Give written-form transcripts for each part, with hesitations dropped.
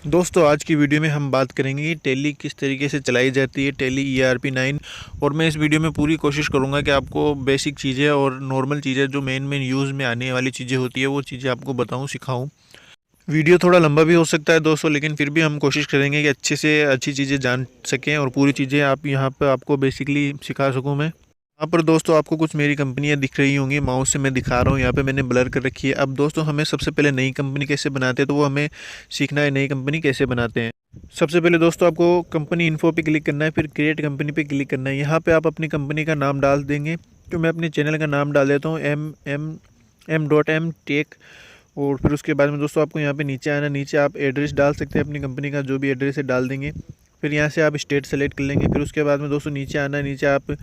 दोस्तों आज की वीडियो में हम बात करेंगे कि टैली किस तरीके से चलाई जाती है, टैली ERP 9। और मैं इस वीडियो में पूरी कोशिश करूंगा कि आपको बेसिक चीज़ें और नॉर्मल चीज़ें जो मेन यूज़ में आने वाली चीज़ें होती है वो चीज़ें आपको बताऊं, सिखाऊं। वीडियो थोड़ा लंबा भी हो सकता है दोस्तों, लेकिन फिर भी हम कोशिश करेंगे कि अच्छे से अच्छी चीज़ें जान सकें और पूरी चीज़ें आप यहाँ पर आपको बेसिकली सिखा सकूँ मैं। यहाँ पर दोस्तों आपको कुछ मेरी कंपनियाँ दिख रही होंगी, माउस से मैं दिखा रहा हूँ, यहाँ पे मैंने ब्लर कर रखी है। अब दोस्तों हमें सबसे पहले नई कंपनी कैसे बनाते हैं, तो वो हमें सीखना है नई कंपनी कैसे बनाते हैं। सबसे पहले दोस्तों आपको कंपनी इन्फो पे क्लिक करना है, फिर क्रिएट कंपनी पे क्लिक करना है। यहाँ पे आप अपनी कंपनी का नाम डाल देंगे, तो मैं अपने चैनल का नाम डाल देता हूँ M.M टेक। और फिर उसके बाद में दोस्तों आपको यहाँ पे नीचे आना, नीचे आप एड्रेस डाल सकते हैं, अपनी कंपनी का जो भी एड्रेस है डाल देंगे। फिर यहाँ से आप स्टेट सेलेक्ट कर लेंगे। फिर उसके बाद में दोस्तों नीचे आना, नीचे आप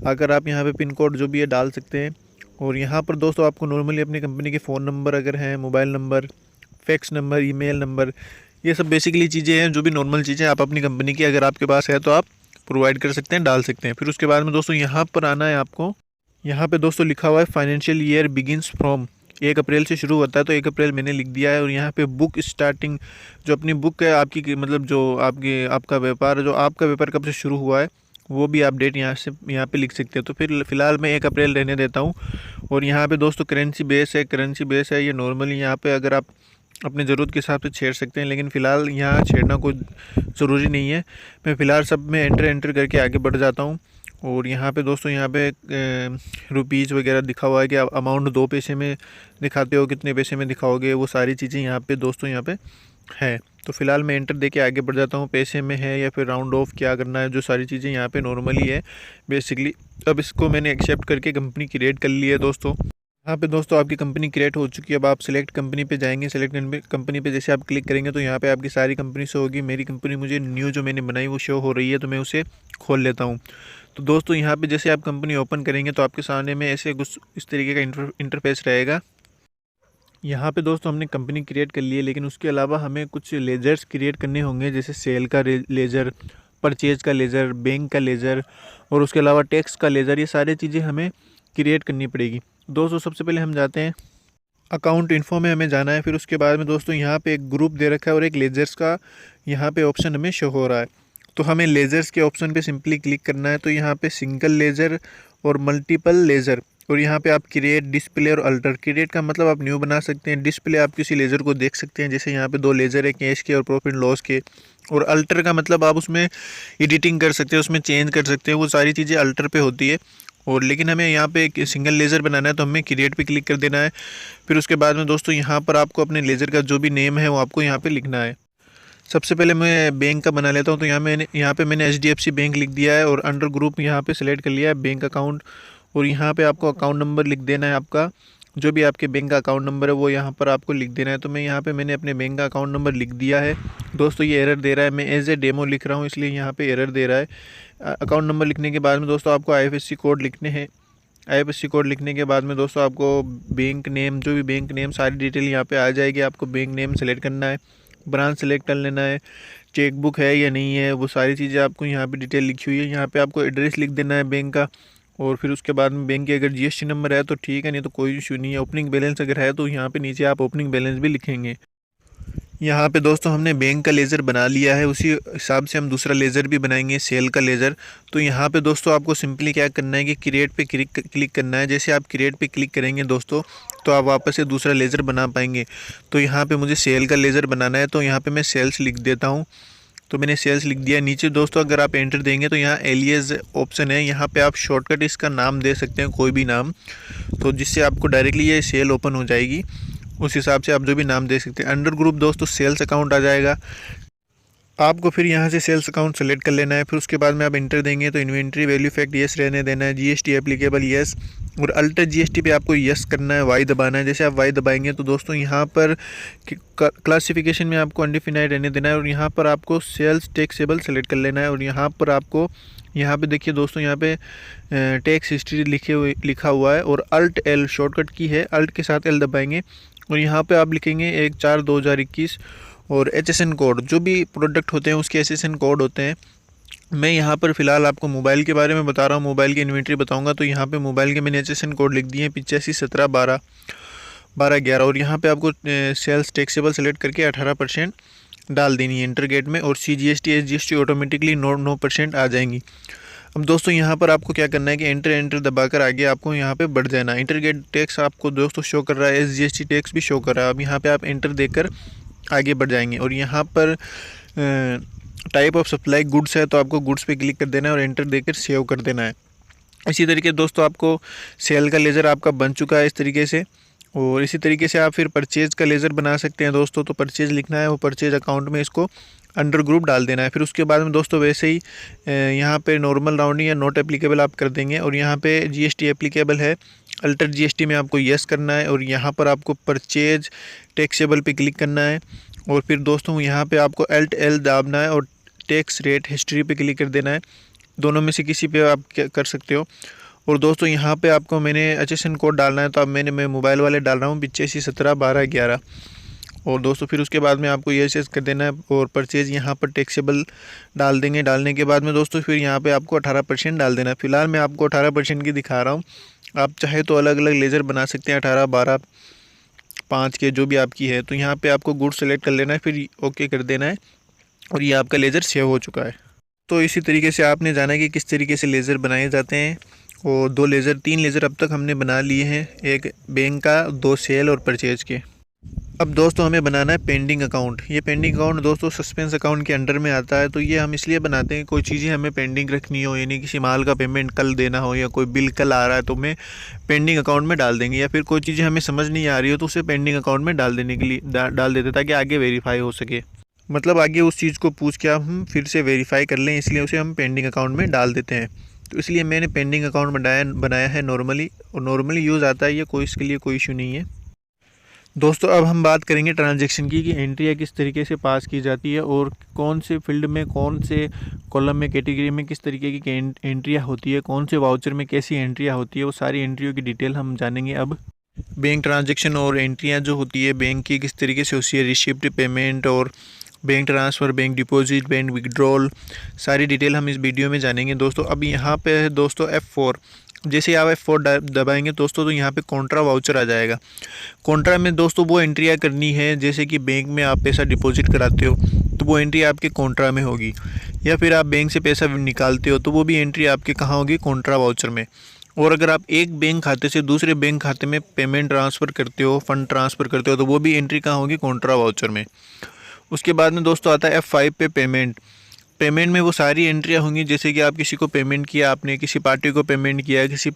अगर आप यहाँ पे पिन कोड जो भी है डाल सकते हैं। और यहाँ पर दोस्तों आपको नॉर्मली अपनी कंपनी के फ़ोन नंबर अगर हैं, mobile number, fax number, email number, ये सब बेसिकली चीज़ें हैं, जो भी नॉर्मल चीज़ें आप अपनी कंपनी की अगर आपके पास है तो आप प्रोवाइड कर सकते हैं, डाल सकते हैं। फिर उसके बाद में दोस्तों यहाँ पर आना है आपको। यहाँ पे दोस्तों लिखा हुआ है फाइनेंशियल ईयर बिगिनस फ्रॉम 1 अप्रैल से शुरू होता है, तो 1 अप्रैल मैंने लिख दिया है। और यहाँ पे बुक स्टार्टिंग, जो अपनी बुक है आपकी, मतलब जो आपका व्यापार, जो आपका व्यापार कब से शुरू हुआ है वो भी आप डेट यहाँ पे लिख सकते हैं। तो फिर फ़िलहाल मैं 1 अप्रैल रहने देता हूँ। और यहाँ पे दोस्तों करेंसी बेस है ये नॉर्मली, यहाँ पे अगर आप अपने ज़रूरत के हिसाब से छेड़ सकते हैं, लेकिन फ़िलहाल यहाँ छेड़ना कोई ज़रूरी नहीं है। मैं फ़िलहाल सब में एंटर करके आगे बढ़ जाता हूँ। और यहाँ पे दोस्तों यहाँ पे रुपीज़ वगैरह दिखा हुआ है कि आप अमाउंट 2 पैसे में दिखाते हो, कितने पैसे में दिखाओगे, वो सारी चीज़ें यहाँ पे दोस्तों यहाँ पे है। तो फिलहाल मैं एंटर देके आगे बढ़ जाता हूँ, पैसे में है या फिर राउंड ऑफ क्या करना है, जो सारी चीज़ें यहाँ पे नॉर्मली है बेसिकली। अब इसको मैंने एक्सेप्ट करके कंपनी क्रिएट कर ली है दोस्तों। यहाँ पे दोस्तों आपकी कंपनी क्रिएट हो चुकी है। अब आप सिलेक्ट कंपनी पे जाएंगे, सिलेक्ट कंपनी पे जैसे आप क्लिक करेंगे तो यहाँ पे आपकी सारी कंपनी शो होगी। मेरी कंपनी मुझे न्यू जो मैंने बनाई वो शो हो रही है, तो मैं उसे खोल लेता हूँ। तो दोस्तों यहाँ पे जैसे आप कंपनी ओपन करेंगे तो आपके सामने में ऐसे कुछ इस तरीके का इंटरफेस रहेगा। यहाँ पे दोस्तों हमने कंपनी क्रिएट कर ली है, लेकिन उसके अलावा हमें कुछ लेजर्स क्रिएट करने होंगे, जैसे सेल का लेजर, परचेज का लेजर, बैंक का लेजर, और उसके अलावा टैक्स का लेजर। ये सारी चीज़ें हमें क्रिएट करनी पड़ेगी दोस्तों। सबसे पहले हम जाते हैं अकाउंट इन्फो में, हमें जाना है। फिर उसके बाद में दोस्तों यहाँ पे एक ग्रुप दे रखा है और एक लेजर्स का यहाँ पे ऑप्शन हमें शो हो रहा है। तो हमें लेजर्स के ऑप्शन पे सिंपली क्लिक करना है। तो यहाँ पे सिंगल लेजर और मल्टीपल लेजर, और यहाँ पे आप क्रिएट, डिस्प्ले और अल्टर। क्रिएट का मतलब आप न्यू बना सकते हैं, डिस्प्ले आप किसी लेज़र को देख सकते हैं, जैसे यहाँ पे 2 लेज़र है, कैश के और प्रॉफिट लॉस के। और अल्टर का मतलब आप उसमें एडिटिंग कर सकते हैं, उसमें चेंज कर सकते हैं, वो सारी चीज़ें अल्टर पे होती है। और लेकिन हमें यहाँ पे एक सिंगल लेज़र बनाना है, तो हमें क्रिएट पे क्लिक कर देना है। फिर उसके बाद में दोस्तों यहाँ पर आपको अपने लेज़र का जो भी नेम है वो आपको यहाँ पे लिखना है। सबसे पहले मैं बैंक का बना लेता हूँ, तो यहाँ पे मैंने HDFC बैंक लिख दिया है और अंडर ग्रुप यहाँ पे सेलेक्ट कर लिया है बैंक अकाउंट। और यहाँ पे आपको अकाउंट नंबर लिख देना है, आपका जो भी आपके बैंक का अकाउंट नंबर है वो यहाँ पर आपको लिख देना है। तो मैं यहाँ पे मैंने अपने बैंक का अकाउंट नंबर लिख दिया है दोस्तों। ये एरर दे रहा है, मैं एज ए डेमो लिख रहा हूँ इसलिए यहाँ पे एरर दे रहा है। अकाउंट नंबर लिखने के बाद में दोस्तों आपको IFSC कोड लिखने हैं। IFSC कोड लिखने के बाद में दोस्तों आपको बैंक नेम, जो भी बैंक नेम, सारी डिटेल यहाँ पे आ जाएगी। आपको बैंक नेम सेलेक्ट करना है, ब्रांच सेलेक्ट कर लेना है, चेकबुक है या नहीं है, वो सारी चीज़ें आपको यहाँ पे डिटेल लिखी हुई है। यहाँ पे आपको एड्रेस लिख देना है बैंक का। और फिर उसके बाद में बैंक की अगर GST नंबर है तो ठीक है, नहीं तो कोई इशू नहीं है। ओपनिंग बैलेंस अगर है तो यहाँ पे नीचे आप ओपनिंग बैलेंस भी लिखेंगे। यहाँ पे दोस्तों हमने बैंक का लेज़र बना लिया है, उसी हिसाब से हम दूसरा लेज़र भी बनाएंगे, सेल का लेज़र। तो यहाँ पे दोस्तों आपको सिंपली क्या करना है कि क्रिएट पे क्लिक करना है। जैसे आप क्रिएट पे क्लिक करेंगे दोस्तों तो आप वापस से दूसरा लेज़र बना पाएंगे। तो यहाँ पे मुझे सेल का लेज़र बनाना है, तो यहाँ पे मैं सेल्स लिख देता हूँ। तो मैंने सेल्स लिख दिया। नीचे दोस्तों अगर आप एंटर देंगे तो यहाँ एलियास ऑप्शन है, यहाँ पे आप शॉर्टकट इसका नाम दे सकते हैं, कोई भी नाम, तो जिससे आपको डायरेक्टली ये सेल ओपन हो जाएगी। उस हिसाब से आप जो भी नाम दे सकते हैं। अंडर ग्रुप दोस्तों सेल्स अकाउंट आ जाएगा आपको। फिर यहाँ से सेल्स अकाउंट सेलेक्ट कर लेना है। फिर उसके बाद में आप इंटर देंगे तो इन्वेंट्री वैल्यू फैक्ट येस रहने देना है, GST एप्लीकेबल येस, और अल्टर GST पे आपको येस करना है, वाई दबाना है। जैसे आप वाई दबाएंगे तो दोस्तों यहाँ पर क्लासिफिकेशन में आपको अनडिफाइंड रहने देना है। और यहाँ पर आपको सेल्स टैक्सेबल सेलेक्ट कर लेना है। और यहाँ पर आपको यहाँ पे देखिए दोस्तों, यहाँ पे टैक्स हिस्ट्री लिखा हुआ है, और अल्ट L शॉर्टकट की है, अल्ट के साथ L दबाएंगे। और यहाँ पे आप लिखेंगे 1/4/2021, और HSN कोड, जो भी प्रोडक्ट होते हैं उसके HSN कोड होते हैं। मैं यहाँ पर फ़िलहाल आपको मोबाइल के बारे में बता रहा हूँ, मोबाइल की इन्वेंट्री बताऊँगा। तो यहाँ पे मोबाइल के मैंने HSN कोड लिख दिए हैं 85171211। और यहाँ पे आपको सेल्स टैक्सेबल सेलेक्ट करके 18% डाल देनी है इंटर गेट में, और CGST SGST ऑटोमेटिकली 9% आ जाएंगी। अब दोस्तों यहाँ पर आपको क्या करना है कि एंटर दबाकर आगे आपको यहाँ पे बढ़ जाना है। इंटर गेट टैक्स आपको दोस्तों शो कर रहा है, SGST टैक्स भी शो कर रहा है। अब यहाँ पे आप एंटर देकर आगे बढ़ जाएंगे, और यहाँ पर टाइप ऑफ सप्लाई गुड्स है तो आपको गुड्स पे क्लिक कर देना है और एंटर देकर सेव कर देना है। इसी तरीके दोस्तों आपको सेल का लेज़र आपका बन चुका है इस तरीके से, और इसी तरीके से आप फिर परचेज़ का लेज़र बना सकते हैं दोस्तों। तो परचेज़ लिखना है, वो परचेज़ अकाउंट में इसको अंडर ग्रुप डाल देना है। फिर उसके बाद में दोस्तों वैसे ही यहाँ पे नॉर्मल राउंडिंग या नॉट एप्लीकेबल आप कर देंगे, और यहाँ पे GST एप्लीकेबल है, अल्टर GST में आपको यस करना है, और यहाँ पर आपको परचेज टैक्सेबल पे क्लिक करना है, और फिर दोस्तों यहाँ पे आपको Alt L दाबना है और टैक्स रेट हिस्ट्री पे क्लिक कर देना है। दोनों में से किसी पे आप कर सकते हो। और दोस्तों यहाँ पे आपको मैंने HSN कोड डालना है, तो अब मैं मोबाइल वाले डाल रहा हूँ 85171211। और दोस्तों फिर उसके बाद में आपको यस कर देना है, और परचेज़ यहाँ पर टैक्सेबल डाल देंगे। डालने के बाद में दोस्तों फिर यहाँ पे आपको 18% डाल देना है। फिलहाल मैं आपको 18% की दिखा रहा हूँ, आप चाहे तो अलग अलग लेज़र बना सकते हैं, 18, 12, 5 के जो भी आपकी है। तो यहाँ पे आपको गुड सेलेक्ट कर लेना है, फिर ओके कर देना है, और ये आपका लेज़र सेव हो चुका है। तो इसी तरीके से आपने जाना कि किस तरीके से लेज़र बनाए जाते हैं, और 3 लेज़र अब तक हमने बना लिए हैं, एक बैंक का, 2 सेल और परचेज के। अब दोस्तों हमें बनाना है पेंडिंग अकाउंट। ये पेंडिंग अकाउंट दोस्तों सस्पेंस अकाउंट के अंडर में आता है। तो ये हम इसलिए बनाते हैं, कोई चीज़ें हमें पेंडिंग रखनी हो, यानी किसी माल का पेमेंट कल देना हो, या कोई बिल कल आ रहा है तो हमें पेंडिंग अकाउंट में डाल देंगे, या फिर कोई चीज़ें हमें समझ नहीं आ रही हो तो उसे पेंडिंग अकाउंट में डाल देने के लिए डाल देते, ताकि आगे वेरीफाई हो सके। मतलब आगे उस चीज़ को पूछ के हम फिर से वेरीफाई कर लें, इसलिए उसे हम पेंडिंग अकाउंट में डाल देते हैं। तो इसलिए मैंने पेंडिंग अकाउंट बनाया है नॉर्मली, और नॉर्मली यूज़ आता है ये, कोई इसके लिए कोई इशू नहीं है। दोस्तों अब हम बात करेंगे ट्रांजैक्शन की, कि एंट्रियाँ किस तरीके से पास की जाती है, और कौन से फील्ड में, कौन से कॉलम में, कैटेगरी में किस तरीके की एंट्रियाँ होती है, कौन से वाउचर में कैसी एंट्रियाँ होती है, वो सारी एंट्रियों की डिटेल हम जानेंगे अब। बैंक ट्रांजैक्शन और एंट्रियाँ जो होती है बैंक की किस तरीके से होती है, रिसिप्ट, पेमेंट, और bank transfer, bank deposit, bank withdrawal, सारी डिटेल हम इस वीडियो में जानेंगे दोस्तों। अब यहाँ पे है दोस्तों F4। जैसे आप F4 दबाएंगे दोस्तों तो यहाँ पे कॉन्ट्रा वाउचर आ जाएगा। कॉन्ट्रा में दोस्तों वो एंट्रियाँ करनी है, जैसे कि बैंक में आप पैसा डिपॉजिट कराते हो तो वो एंट्री आपके कॉन्ट्रा में होगी, या फिर आप बैंक से पैसा निकालते हो तो वो भी एंट्री आपके कहाँ होगी, कॉन्ट्रा वाउचर में। और अगर आप एक बैंक खाते से दूसरे बैंक खाते में पेमेंट ट्रांसफ़र करते हो, फंड ट्रांसफ़र करते हो, तो वो भी एंट्री कहाँ होगी, कॉन्ट्रा वाउचर में। उसके बाद में दोस्तों आता है F5 पे पेमेंट में वो सारी एंट्रियाँ होंगी, जैसे कि आप किसी को पेमेंट किया, आपने किसी पार्टी को पेमेंट किया, किसी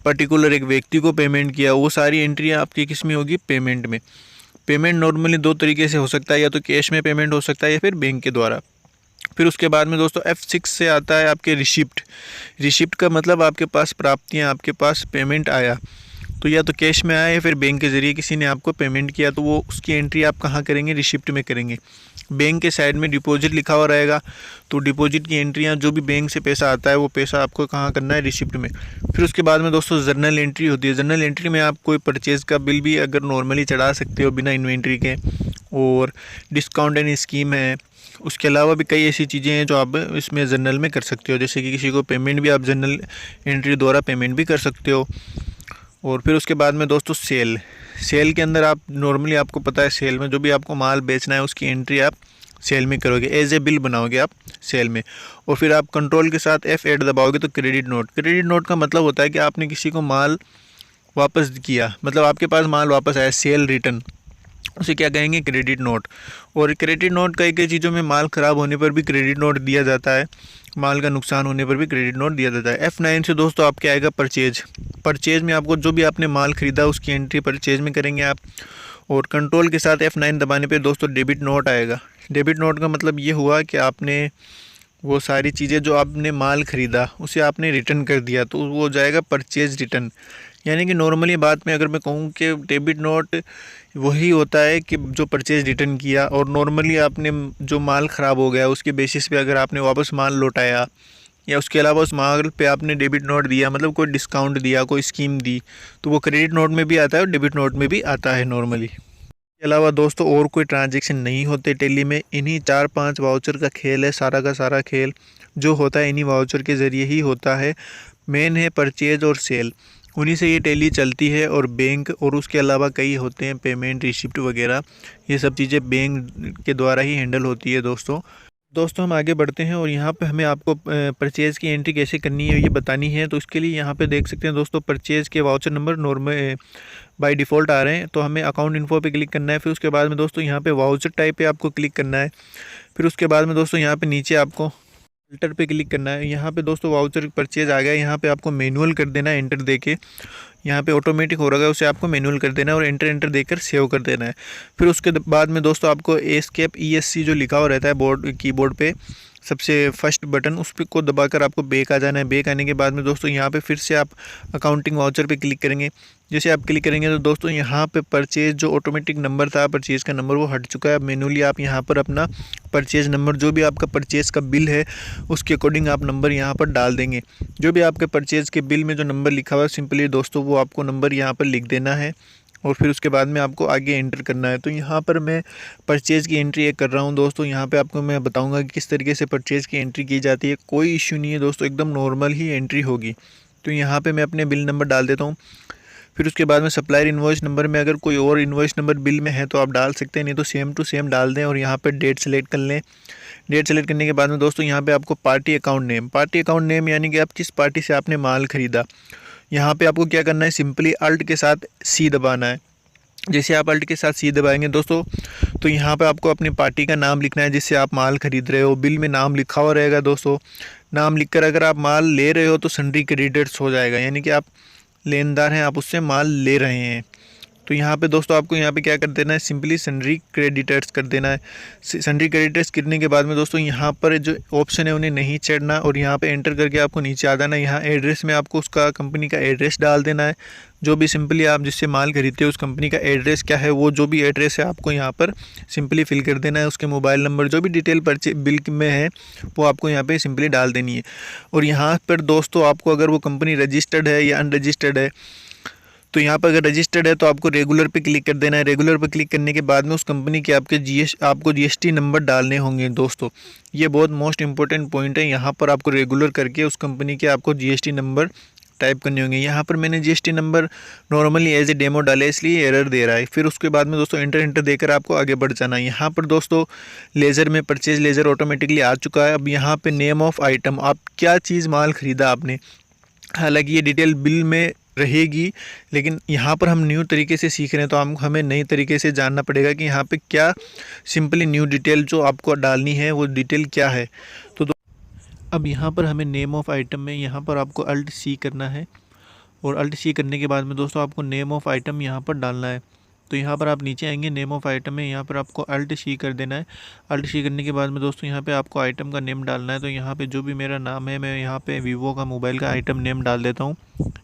पर्टिकुलर एक व्यक्ति को पेमेंट किया, वो सारी एंट्रियाँ आपकी किस में होगी, पेमेंट में। पेमेंट नॉर्मली 2 तरीके से हो सकता है, या तो कैश में पेमेंट हो सकता है या फिर बैंक के द्वारा। फिर उसके बाद में दोस्तों F6 से आता है आपके रिसिप्ट का मतलब आपके पास प्राप्तियाँ, आपके पास पेमेंट आया, तो या तो कैश में आया या फिर बैंक के ज़रिए किसी ने आपको पेमेंट किया, तो वो उसकी एंट्री आप कहाँ करेंगे, रिसिप्ट में करेंगे। बैंक के साइड में डिपॉजिट लिखा हुआ रहेगा, तो डिपॉजिट की एंट्रियाँ, जो भी बैंक से पैसा आता है वो पैसा आपको कहाँ करना है, रिसिप्ट में। फिर उसके बाद में दोस्तों जर्नल एंट्री होती है। जर्नल एंट्री में आप कोई परचेज़ का बिल भी अगर नॉर्मली चढ़ा सकते हो बिना इन्वेंट्री के, और डिस्काउंट एंड स्कीम है। उसके अलावा भी कई ऐसी चीज़ें हैं जो आप इसमें जर्नल में कर सकते हो, जैसे कि किसी को पेमेंट भी आप जर्नल एंट्री द्वारा पेमेंट भी कर सकते हो। और फिर उसके बाद में दोस्तों सेल के अंदर आप नॉर्मली, आपको पता है सेल में जो भी आपको माल बेचना है उसकी एंट्री आप सेल में करोगे, एज ए बिल बनाओगे आप सेल में। और फिर आप कंट्रोल के साथ F8 दबाओगे तो क्रेडिट नोट का मतलब होता है कि आपने किसी को माल वापस किया, मतलब आपके पास माल वापस आया, सेल रिटर्न, उसे क्या कहेंगे, क्रेडिट नोट। और क्रेडिट नोट कई चीज़ों में माल ख़राब होने पर भी क्रेडिट नोट दिया जाता है, माल का नुकसान होने पर भी क्रेडिट नोट दिया जाता है। F9 से दोस्तों आपके आएगा परचेज में आपको जो भी आपने माल ख़रीदा उसकी एंट्री परचेज में करेंगे आप। और कंट्रोल के साथ F9 दबाने पे दोस्तों डेबिट नोट आएगा। डेबिट नोट का मतलब ये हुआ कि आपने वो सारी चीज़ें जो आपने माल ख़रीदा उसे आपने रिटर्न कर दिया, तो वो हो जाएगा परचेज रिटर्न। यानी कि नॉर्मली बात में अगर मैं कहूँ कि डेबिट नोट वही होता है कि जो परचेज रिटर्न किया, और नॉर्मली आपने जो माल ख़राब हो गया उसके बेसिस पे अगर आपने वापस माल लौटाया, या उसके अलावा उस माल पे आपने डेबिट नोट दिया, मतलब कोई डिस्काउंट दिया, कोई स्कीम दी, तो वो क्रेडिट नोट में भी आता है और डेबिट नोट में भी आता है नॉर्मली। इसके अलावा दोस्तों और कोई ट्रांजैक्शन नहीं होते टैली में, इन्हीं 4-5 वाउचर का खेल है, सारा का सारा खेल जो होता है इन्हीं वाउचर के ज़रिए ही होता है। मेन है परचेज और सेल, उन्हीं से ये टैली चलती है। और बैंक और उसके अलावा कई होते हैं पेमेंट रिसिप्ट वगैरह, ये सब चीज़ें बैंक के द्वारा ही हैंडल होती है दोस्तों हम आगे बढ़ते हैं और यहाँ पे हमें आपको परचेज़ की एंट्री कैसे करनी है ये बतानी है। तो इसके लिए यहाँ पे देख सकते हैं दोस्तों, परचेज़ के voucher number normal by default आ रहे हैं। तो हमें अकाउंट इन्फो पे क्लिक करना है। फिर उसके बाद में दोस्तों यहाँ पे वाउचर टाइप पे आपको क्लिक करना है। फिर उसके बाद में दोस्तों यहाँ पे नीचे आपको फिल्टर पे क्लिक करना है। यहाँ पे दोस्तों वाउचर परचेज आ गया। यहाँ पे आपको मैनुअल कर देना है एंटर देके। यहाँ पे ऑटोमेटिक हो रहा है, उसे आपको मैनुअल कर देना है और एंटर देकर सेव कर देना है। फिर उसके बाद में दोस्तों आपको एस्केप ESC जो लिखा हुआ रहता है कीबोर्ड पे सबसे फर्स्ट बटन, उस पर को दबाकर आपको बैक आ जाना है। बैक आने के बाद में दोस्तों यहाँ पे फिर से आप अकाउंटिंग वाउचर पे क्लिक करेंगे। जैसे आप क्लिक करेंगे तो दोस्तों यहाँ पे परचेज जो ऑटोमेटिक नंबर था परचेज का नंबर वो हट चुका है। अब मैनुअली आप यहाँ पर अपना परचेज नंबर जो भी आपका परचेज का बिल है उसके अकॉर्डिंग आप नंबर यहाँ पर डाल देंगे। जो भी आपके परचेज के बिल में जो नंबर लिखा हुआ है सिंपली दोस्तों वो आपको नंबर यहाँ पर लिख देना है और फिर उसके बाद में आपको आगे एंटर करना है। तो यहाँ पर मैं परचेज़ की एंट्री एक कर रहा हूँ दोस्तों। यहाँ पे आपको मैं बताऊँगा कि किस तरीके से परचेज़ की एंट्री की जाती है। कोई इश्यू नहीं है दोस्तों, एकदम नॉर्मल ही एंट्री होगी। तो यहाँ पे मैं अपने बिल नंबर डाल देता हूँ। फिर उसके बाद में सप्लायर इन्वॉइस नंबर में अगर कोई और इन्वॉइस नंबर बिल में है तो आप डाल सकते हैं, नहीं तो सेम टू सेम डाल दें। और यहाँ पर डेट सेलेक्ट कर लें। डेट सेलेक्ट करने के बाद में दोस्तों यहाँ पर आपको पार्टी अकाउंट नेम यानी कि आप किस पार्टी से आपने माल ख़रीदा। यहाँ पे आपको क्या करना है, सिंपली अल्ट के साथ C दबाना है। जैसे आप अल्ट के साथ C दबाएंगे दोस्तों तो यहाँ पे आपको अपनी पार्टी का नाम लिखना है जिससे आप माल खरीद रहे हो। बिल में नाम लिखा हुआ रहेगा दोस्तों। नाम लिखकर अगर आप माल ले रहे हो तो सन्ड्री क्रेडिटर्स हो जाएगा, यानी कि आप लेनदार हैं, आप उससे माल ले रहे हैं। तो यहाँ पे दोस्तों आपको यहाँ पे क्या कर देना है, सिंपली सन्ड्री क्रेडिटर्स कर देना है। सन्ड्री क्रेडिटर्स करने के बाद में दोस्तों यहाँ पर जो ऑप्शन है उन्हें नहीं चढ़ना और यहाँ पे एंटर करके आपको नीचे आ जाना है। यहाँ एड्रेस में आपको उसका कंपनी का एड्रेस डाल देना है। जो भी सिंपली आप जिससे माल खरीदते हो उस कंपनी का एड्रेस क्या है, वो जो भी एड्रेस है आपको यहाँ पर सिंपली फिल कर देना है। उसके मोबाइल नंबर जो भी डिटेल बिल में है वो आपको यहाँ पे सिंपली डाल देनी है। और यहाँ पर दोस्तों आपको अगर वो कंपनी रजिस्टर्ड है या अनरजिस्टर्ड है तो यहाँ पर अगर रजिस्टर्ड है तो आपको रेगुलर पे क्लिक कर देना है। रेगुलर पे क्लिक करने के बाद में उस कंपनी के आपको GST नंबर डालने होंगे दोस्तों। ये बहुत मोस्ट इंपॉर्टेंट पॉइंट है। यहाँ पर आपको रेगुलर करके उस कंपनी के आपको GST नंबर टाइप करने होंगे। यहाँ पर मैंने GST number normally as a demo डाला है इसलिए एरर दे रहा है। फिर उसके बाद में दोस्तों एंटर देकर आपको आगे बढ़ जाना है। यहाँ पर दोस्तों लेज़र में परचेज लेज़र ऑटोमेटिकली आ चुका है। अब यहाँ पे नेम ऑफ़ आइटम, आप क्या चीज़ माल ख़रीदा आपने, हालांकि ये डिटेल बिल में रहेगी लेकिन यहाँ पर हम न्यू तरीके से सीख रहे हैं तो हमें नई तरीके से जानना पड़ेगा कि यहाँ पे क्या सिंपली न्यू डिटेल जो आपको डालनी है वो डिटेल क्या है। तो अब यहाँ पर हमें नेम ऑफ़ आइटम में यहाँ पर आपको अल्ट C करना है और अल्ट C करने के बाद में दोस्तों आपको नेम ऑफ़ आइटम यहाँ पर डालना है। तो यहाँ पर आप नीचे आएंगे, नेम ऑफ़ आइटम में यहाँ पर आपको अल्ट C कर देना है। अल्ट C करने के बाद में दोस्तों यहाँ पे आपको आइटम का नेम डालना है। तो यहाँ पे जो भी मेरा नाम है मैं यहाँ पे वीवो का मोबाइल का आइटम नेम डाल देता हूँ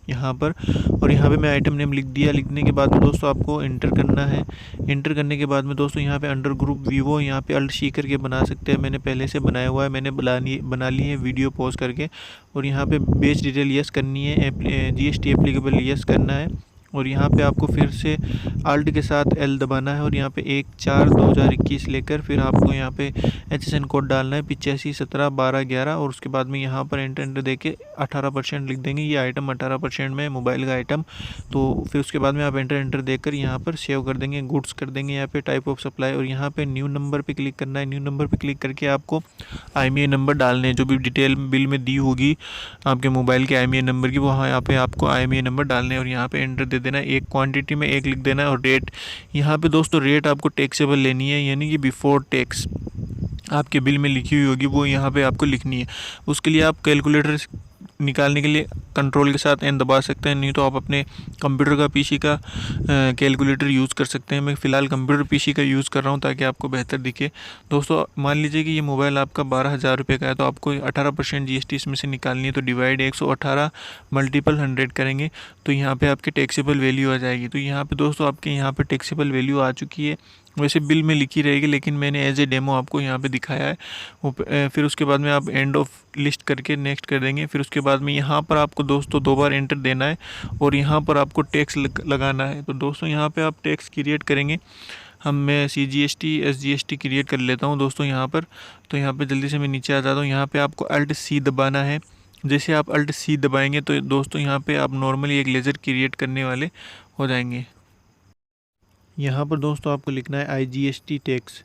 यहाँ पर। और यहाँ पे मैं आइटम नेम लिख दिया। लिखने के बाद में दोस्तों आपको एंटर करना है। एंटर करने के बाद में दोस्तों यहाँ पे अंडर ग्रुप वीवो यहाँ पे अल्ट C करके बना सकते हैं। मैंने पहले से बनाया हुआ है, मैंने बना ली है वीडियो पॉज करके। और यहाँ पे बेच डिटेल यस करनी है, GST एप्लीकेबल यस करना है। और यहाँ पे आपको फिर से अल्ट के साथ L दबाना है और यहाँ पे 1/4/2021 लेकर फिर आपको यहाँ पे HSN कोड डालना है 85171211 और उसके बाद में यहाँ पर एंटर देके 18% लिख देंगे। ये आइटम 18% में मोबाइल का आइटम। तो फिर उसके बाद में आप एंटर देकर यहाँ पर सेव कर देंगे, गुड्स कर देंगे यहाँ पे टाइप ऑफ सप्लाई। और यहाँ पे न्यू नंबर पे क्लिक करना है। न्यू नंबर पे क्लिक करके आपको IMEI नंबर डालने हैं, जो भी डिटेल बिल में दी होगी आपके मोबाइल के IMEI नंबर की, वहाँ यहाँ पे आपको IMEI नंबर डालने और यहाँ पे एंटर दे देना है। एक क्वांटिटी में 1 लिख देना है। और रेट, यहाँ पे दोस्तों रेट आपको टैक्सेबल लेनी है, यानी कि बिफोर टैक्स आपके बिल में लिखी हुई होगी वो यहाँ पे आपको लिखनी है। उसके लिए आप कैलकुलेटर निकालने के लिए कंट्रोल के साथ N दबा सकते हैं, नहीं तो आप अपने कंप्यूटर का PC का कैलकुलेटर यूज़ कर सकते हैं। मैं फ़िलहाल कंप्यूटर PC का यूज़ कर रहा हूँ ताकि आपको बेहतर दिखे। दोस्तों मान लीजिए कि ये मोबाइल आपका 12,000 रुपये का है तो आपको 18% GST इसमें से निकालनी है। तो डिवाइड 118 मल्टीपल 100 करेंगे तो यहाँ पर आपकी टैक्सेबल वैल्यू आ जाएगी। तो यहाँ पर दोस्तों आपके यहाँ पर टैक्सेबल वैल्यू आ चुकी है। वैसे बिल में लिखी रहेगी लेकिन मैंने एज ए डेमो आपको यहाँ पे दिखाया है। वो फिर उसके बाद में आप एंड ऑफ लिस्ट करके नेक्स्ट कर देंगे। फिर उसके बाद में यहाँ पर आपको दोस्तों 2 बार एंटर देना है और यहाँ पर आपको टैक्स लगाना है। तो दोस्तों यहाँ पे आप टैक्स क्रिएट करेंगे। मैं CGST SGST क्रिएट कर लेता हूँ दोस्तों यहाँ पर। तो यहाँ पर जल्दी से मैं नीचे आ जाता हूँ। यहाँ पर आपको अल्ट C दबाना है जैसे आप अल्ट सी दबाएंगे तो दोस्तों यहाँ पे आप नॉर्मली एक लेज़र क्रिएट करने वाले हो जाएंगे। यहाँ पर दोस्तों आपको लिखना है IGST टैक्स।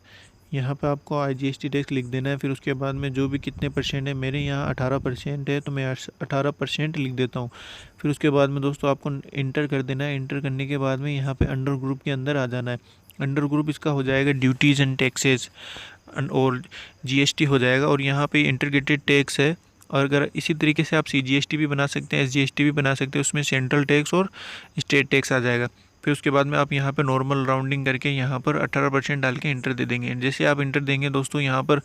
यहाँ पे आपको IGST टैक्स लिख देना है। फिर उसके बाद में जो भी कितने परसेंट है, मेरे यहाँ 18% है तो मैं 18% लिख देता हूँ। फिर उसके बाद में दोस्तों आपको इंटर कर देना है। इंटर करने के बाद में यहाँ पे अंडर ग्रुप के अंदर आ जाना है। अंडर ग्रुप इसका हो जाएगा ड्यूटीज़ एंड टैक्सेस और GST हो जाएगा। और यहाँ पे इंटीग्रेटेड टैक्स है। और अगर इसी तरीके से आप CGST भी बना सकते हैं, SGST भी बना सकते हैं, उसमें सेंट्रल टैक्स और स्टेट टैक्स आ जाएगा। फिर उसके बाद में आप यहाँ पे नॉर्मल राउंडिंग करके यहाँ पर 18% डाल के इंटर दे देंगे। जैसे आप इंटर देंगे दोस्तों, यहाँ पर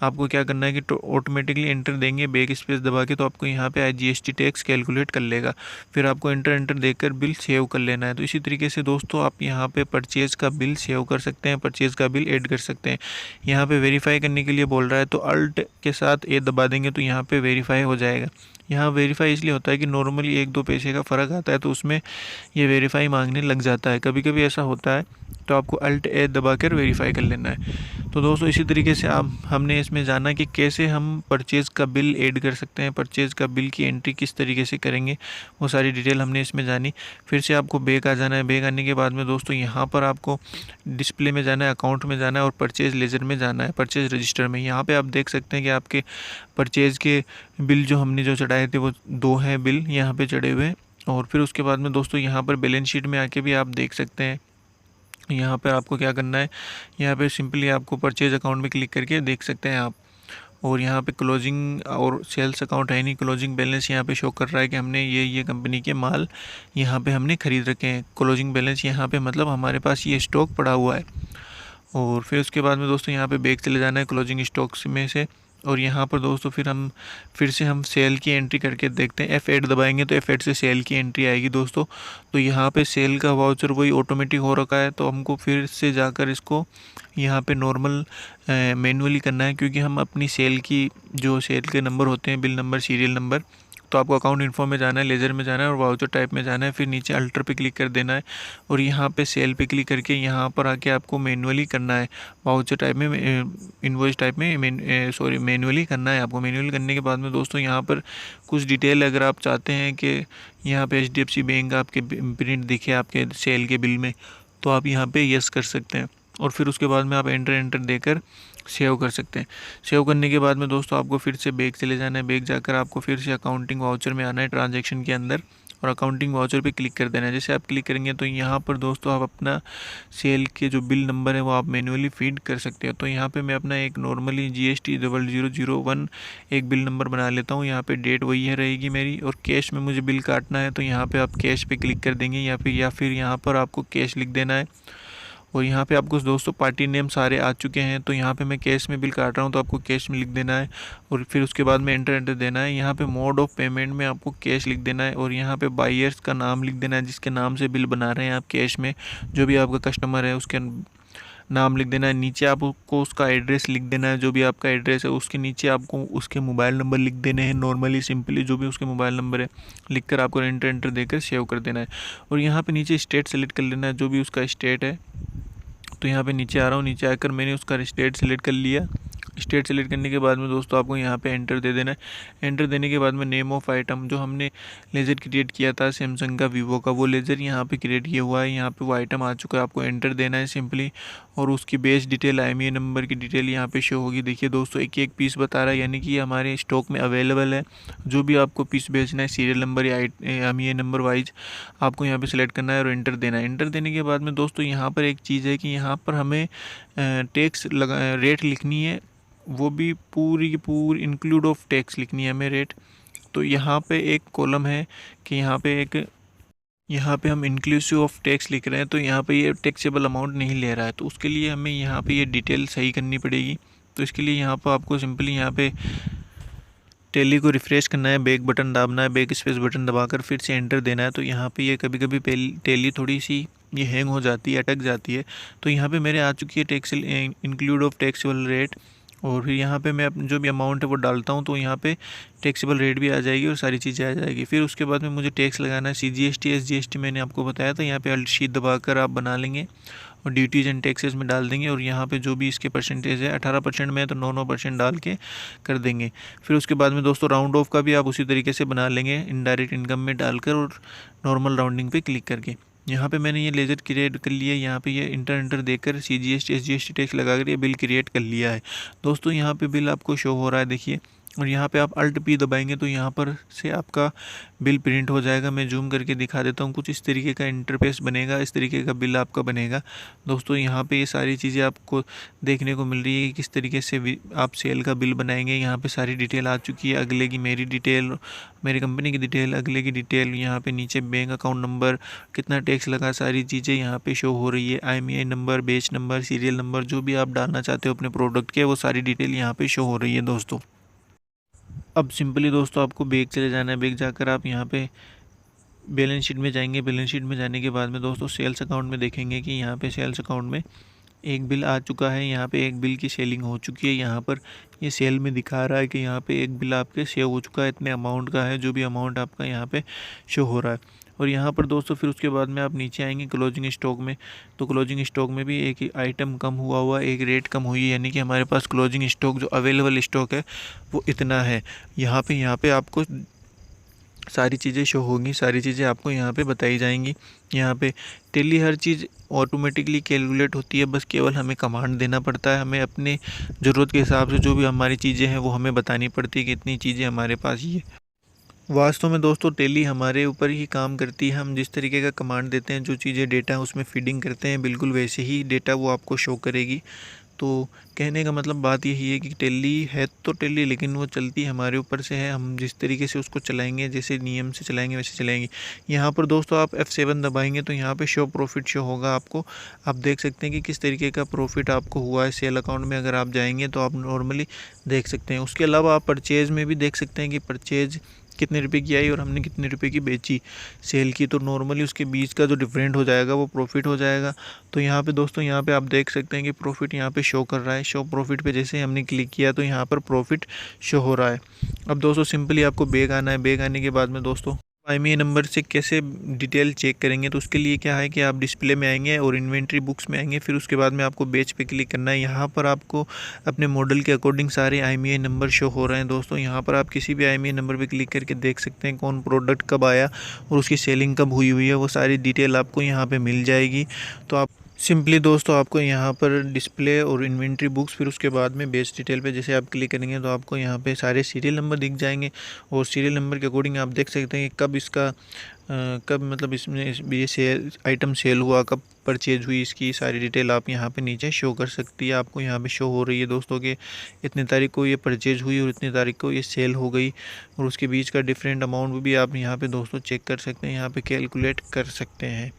आपको क्या करना है कि ऑटोमेटिकली इंटर देंगे बैक स्पेस दबा के, तो आपको यहाँ पे IGST टैक्स कैलकुलेट कर लेगा। फिर आपको इंटर देकर बिल सेव कर लेना है। तो इसी तरीके से दोस्तों आप यहाँ पे परचेज़ का बिल सेव कर सकते हैं, परचेज़ का बिल ऐड कर सकते हैं। यहाँ पे वेरीफाई करने के लिए बोल रहा है तो अल्ट के साथ ए दबा देंगे तो यहाँ पे वेरीफाई हो जाएगा। यहाँ वेरीफाई इसलिए होता है कि नॉर्मली 1-2 पैसे का फ़र्क आता है तो उसमें ये वेरीफाई मांगने लग जाता है, कभी कभी ऐसा होता है। तो आपको अल्ट ए दबा कर वेरीफाई कर लेना है। तो दोस्तों इसी तरीके से हमने इसमें जाना कि कैसे हम परचेज़ का बिल ऐड कर सकते हैं, परचेज़ का बिल की एंट्री किस तरीके से करेंगे, वो सारी डिटेल हमने इसमें जानी। फिर से आपको बैक आ जाना है। बैक आने के बाद में दोस्तों यहाँ पर आपको डिस्प्ले में जाना है, अकाउंट में जाना है और परचेज़ लेजर में जाना है, परचेज़ रजिस्टर में। यहाँ पर आप देख सकते हैं कि आपके परचेज़ के बिल जो हमने जो चढ़ाए थे वो 2 हैं बिल यहाँ पे चढ़े हुए हैं। और फिर उसके बाद में दोस्तों यहाँ पर बैलेंस शीट में आके भी आप देख सकते हैं। यहाँ पर आपको क्या करना है, यहाँ पे सिंपली आपको परचेज अकाउंट में क्लिक करके देख सकते हैं आप। और यहाँ पे क्लोजिंग और सेल्स अकाउंट है नहीं, क्लोजिंग बैलेंस यहाँ पे शो कर रहा है कि हमने ये कंपनी के माल यहाँ पे हमने ख़रीद रखे हैं। क्लोजिंग बैलेंस यहाँ पे मतलब हमारे पास ये स्टॉक पड़ा हुआ है। और फिर उसके बाद में दोस्तों यहाँ पे बैक चले जाना है क्लोजिंग स्टॉक्स में से। और यहाँ पर दोस्तों फिर से हम सेल की एंट्री करके देखते हैं। F8 दबाएंगे तो F8 से सेल की एंट्री आएगी दोस्तों। तो यहाँ पे सेल का वाउचर वही ऑटोमेटिक हो रखा है, तो हमको फिर से जाकर इसको यहाँ पे नॉर्मल मैनुअली करना है, क्योंकि हम अपनी सेल की जो सेल के नंबर होते हैं, बिल नंबर, सीरियल नंबर, तो आपको अकाउंट इन्फो में जाना है, लेजर में जाना है और वाउचर टाइप में जाना है। फिर नीचे अल्टर पे क्लिक कर देना है और यहाँ पे सेल पे क्लिक करके यहाँ पर आके आपको मैनुअली करना है। वाउचर टाइप में, इनवॉइस टाइप में मैनुअली करना है आपको। मैनुअली करने के बाद में दोस्तों यहाँ पर कुछ डिटेल अगर आप चाहते हैं कि यहाँ पे HDFC बैंक आपके प्रिंट दिखे आपके सेल के बिल में, तो आप यहाँ पे यस कर सकते हैं। और फिर उसके बाद में आप एंटर देकर सेव कर सकते हैं। सेव करने के बाद में दोस्तों आपको फिर से बैक चले जाना है। बैक जाकर आपको फिर से अकाउंटिंग वाउचर में आना है, ट्रांजैक्शन के अंदर, और अकाउंटिंग वाउचर पे क्लिक कर देना है। जैसे आप क्लिक करेंगे तो यहाँ पर दोस्तों आप अपना सेल के जो बिल नंबर है वो आप मैनुअली फीड कर सकते हो। तो यहाँ पे मैं अपना एक नॉर्मली GST 0001 एक बिल नंबर बना लेता हूँ। यहाँ पे डेट वही है रहेगी मेरी, और कैश में मुझे बिल काटना है तो यहाँ पे आप कैश पे क्लिक कर देंगे, या फिर यहाँ पर आपको कैश लिख देना है। और यहाँ पे आपको दोस्तों पार्टी नेम सारे आ चुके हैं, तो यहाँ पे मैं कैश में बिल काट रहा हूँ तो आपको कैश में लिख देना है। और फिर उसके बाद में एंटर देना है। यहाँ पे मोड ऑफ पेमेंट में आपको कैश लिख देना है और यहाँ पे बायर्स का नाम लिख देना है, जिसके नाम से बिल बना रहे हैं आप कैश में, जो भी आपका कस्टमर है उसके नाम लिख देना है। नीचे आपको उसका एड्रेस लिख देना है, जो भी आपका एड्रेस है उसके नीचे आपको उसके मोबाइल नंबर लिख देने हैं, नॉर्मली सिंपली जो भी उसके मोबाइल नंबर है लिखकर आपको एंटर देकर सेव कर देना है। और यहाँ पे नीचे स्टेट सेलेक्ट कर लेना है, जो भी उसका स्टेट है। तो यहाँ पे नीचे आ रहा हूँ, नीचे आकर मैंने उसका स्टेट सेलेक्ट कर लिया। स्टेट सेलेक्ट करने के बाद में दोस्तों आपको यहाँ पे एंटर दे देना है। एंटर देने के बाद में नेम ऑफ आइटम, जो हमने लेज़र क्रिएट किया था सैमसंग का, वीवो का, वो लेज़र यहाँ पे क्रिएट किया हुआ है। यहाँ पे वो आइटम आ चुका है, आपको एंटर देना है सिंपली। और उसकी बेस डिटेल, IMEI नंबर की डिटेल यहाँ पे शो होगी। देखिए दोस्तों एक एक पीस बता रहा है, यानी कि हमारे स्टॉक में अवेलेबल है। जो भी आपको पीस बेचना है सीरियल नंबर या IMEI नंबर वाइज आपको यहाँ पे सिलेक्ट करना है और एंटर देना है। एंटर देने के बाद में दोस्तों यहाँ पर एक चीज़ है कि यहाँ पर हमें टैक्स रेट लिखनी है, वो भी पूरी की पूरी इंक्लूड ऑफ टैक्स लिखनी है हमें रेट। तो यहाँ पे एक कॉलम है कि यहाँ पे हम इंक्लूसिव ऑफ टैक्स लिख रहे हैं, तो यहाँ पे ये टैक्सेबल अमाउंट नहीं ले रहा है, तो उसके लिए हमें यहाँ पे ये डिटेल सही करनी पड़ेगी। तो इसके लिए यहाँ पर आपको सिंपली यहाँ पे टैली को रिफ़्रेश करना है, बैक बटन दाबना है, बैक स्पेस बटन दबाकर फिर से एंटर देना है। तो यहाँ पे ये कभी कभी टैली थोड़ी सी ये हैंग हो जाती है, अटक जाती है। तो यहाँ पे मेरे आ चुकी है tax include of taxable rate. और फिर यहाँ पे मैं जो भी अमाउंट है वो डालता हूँ, तो यहाँ पे टैक्सेबल रेट भी आ जाएगी और सारी चीज़ें आ जाएगी। फिर उसके बाद में मुझे टैक्स लगाना है CGST SGST मैंने आपको बताया था। यहाँ पे अल्ट शी दबाकर आप बना लेंगे और ड्यूटीज़ एंड टैक्सेस में डाल देंगे और यहाँ पे जो भी इसके परसेंटेज है 18% में है तो 9% डाल के कर देंगे। फिर उसके बाद में दोस्तों राउंड ऑफ का भी आप उसी तरीके से बना लेंगे इनडायरेक्ट इनकम में डालकर और नॉर्मल राउंडिंग पे क्लिक करके। यहाँ पे मैंने ये लेज़र क्रिएट कर लिया। यहाँ पे ये इंटर देकर CGST SGST टैक्स लगाकर ये बिल क्रिएट कर लिया है दोस्तों। यहाँ पे बिल आपको शो हो रहा है देखिए, और यहाँ पे आप Alt P दबाएंगे तो यहाँ पर से आपका बिल प्रिंट हो जाएगा। मैं जूम करके दिखा देता हूँ, कुछ इस तरीके का इंटरफेस बनेगा, इस तरीके का बिल आपका बनेगा दोस्तों। यहाँ पे ये सारी चीज़ें आपको देखने को मिल रही है कि किस तरीके से आप सेल का बिल बनाएंगे। यहाँ पे सारी डिटेल आ चुकी है, अगले की मेरी डिटेल, मेरी कंपनी की डिटेल, अगले की डिटेल, यहाँ पे नीचे बैंक अकाउंट नंबर, कितना टैक्स लगा, सारी चीज़ें यहाँ पे शो हो रही है। IMEI number, batch number, serial number, जो भी आप डालना चाहते हो अपने प्रोडक्ट के, वो सारी डिटेल यहाँ पे शो हो रही है दोस्तों। अब सिंपली दोस्तों आपको बैक चले जाना है। बैक जाकर आप यहाँ पे बैलेंस शीट में जाएंगे। बैलेंस शीट में जाने के बाद में दोस्तों सेल्स अकाउंट में देखेंगे कि यहाँ पे सेल्स अकाउंट में एक बिल आ चुका है। यहाँ पे एक बिल की सेलिंग हो चुकी है। यहाँ पर ये सेल में दिखा रहा है कि यहाँ पे एक बिल आपके सेव हो चुका है, इतने अमाउंट का है, जो भी अमाउंट आपका यहाँ पे शो हो रहा है। और यहाँ पर दोस्तों फिर उसके बाद में आप नीचे आएंगे क्लोजिंग स्टॉक में, तो क्लोजिंग स्टॉक में भी एक आइटम कम हुआ, एक रेट कम हुई है, यानी कि हमारे पास क्लोजिंग स्टॉक जो अवेलेबल स्टॉक है वो इतना है। यहाँ पे आपको सारी चीज़ें शो होंगी, सारी चीज़ें आपको यहाँ पे बताई जाएंगी। यहाँ पे टेली हर चीज़ ऑटोमेटिकली कैलकुलेट होती है, बस केवल हमें कमांड देना पड़ता है। हमें अपने ज़रूरत के हिसाब से जो भी हमारी चीज़ें हैं वो हमें बतानी पड़ती है कि इतनी चीज़ें हमारे पास ये। वास्तव में दोस्तों टेली हमारे ऊपर ही काम करती है। हम जिस तरीके का कमांड देते हैं, जो चीज़ें डेटा है उसमें फीडिंग करते हैं, बिल्कुल वैसे ही डेटा वो आपको शो करेगी। तो कहने का मतलब बात यही है कि टेली है तो टेली, लेकिन वो चलती हमारे ऊपर से है। हम जिस तरीके से उसको चलाएंगे, जैसे नियम से चलाएंगे वैसे चलाएंगे। यहाँ पर दोस्तों आप F7 दबाएंगे तो यहाँ पे शो प्रॉफिट शो होगा आपको। आप देख सकते हैं कि किस तरीके का प्रॉफिट आपको हुआ है सेल अकाउंट में। अगर आप जाएंगे तो आप नॉर्मली देख सकते हैं। उसके अलावा आप परचेज़ में भी देख सकते हैं कि परचेज़ कितने रुपए की आई और हमने कितने रुपए की बेची सेल की, तो नॉर्मली उसके बीच का जो डिफरेंट हो जाएगा वो प्रॉफिट हो जाएगा। तो यहाँ पे दोस्तों यहाँ पे आप देख सकते हैं कि प्रॉफिट यहाँ पे शो कर रहा है। शो प्रॉफिट पे जैसे हमने क्लिक किया तो यहाँ पर प्रॉफिट शो हो रहा है। अब दोस्तों सिंपली आपको बैक आना है। बैक आने के बाद में दोस्तों IMEI नंबर से कैसे डिटेल चेक करेंगे, तो उसके लिए क्या है कि आप डिस्प्ले में आएंगे और इन्वेंट्री बुक्स में आएंगे। फिर उसके बाद में आपको बैच पे क्लिक करना है। यहाँ पर आपको अपने मॉडल के अकॉर्डिंग सारे IMEI नंबर शो हो रहे हैं दोस्तों। यहाँ पर आप किसी भी IMEI नंबर पे क्लिक करके देख सकते हैं कौन प्रोडक्ट कब आया और उसकी सेलिंग कब हुई है, वो सारी डिटेल आपको यहाँ पर मिल जाएगी। तो आप सिंपली दोस्तों आपको यहाँ पर डिस्प्ले और इन्वेंट्री बुक्स, फिर उसके बाद में बेच डिटेल पे जैसे आप क्लिक करेंगे तो आपको यहाँ पे सारे सीरियल नंबर दिख जाएंगे और सीरियल नंबर के अकॉर्डिंग आप देख सकते हैं कि कब इसका कब मतलब इसमें ये सेल आइटम सेल हुआ, कब परचेज हुई, इसकी सारी डिटेल आप यहाँ पे नीचे शो कर सकती है। आपको यहाँ पे शो हो रही है दोस्तों कि इतने तारीख को ये परचेज हुई और इतनी तारीख को ये सेल हो गई, और उसके बीच का डिफरेंट अमाउंट भी आप यहाँ पे दोस्तों चेक कर सकते हैं, यहाँ पे कैलकुलेट कर सकते हैं।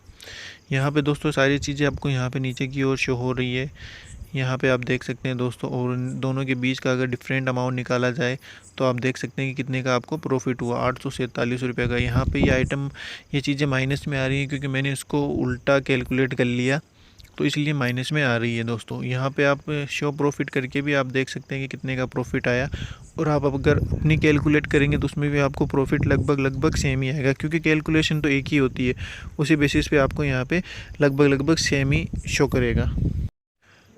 यहाँ पे दोस्तों सारी चीज़ें आपको यहाँ पे नीचे की ओर शो हो रही है। यहाँ पे आप देख सकते हैं दोस्तों, और दोनों के बीच का अगर डिफरेंट अमाउंट निकाला जाए तो आप देख सकते हैं कि कितने का आपको प्रॉफिट हुआ, 847 रुपये का। यहाँ पे ये आइटम ये चीज़ें माइनस में आ रही हैं क्योंकि मैंने इसको उल्टा कैलकुलेट कर लिया, तो इसलिए माइनस में आ रही है दोस्तों। यहाँ पे आप शो प्रॉफिट करके भी आप देख सकते हैं कि कितने का प्रॉफिट आया, और आप अगर अपनी कैलकुलेट करेंगे तो उसमें भी आपको प्रॉफिट लगभग सेम ही आएगा, क्योंकि कैलकुलेशन तो एक ही होती है। उसी बेसिस पे आपको यहाँ पे लगभग सेम ही शो करेगा।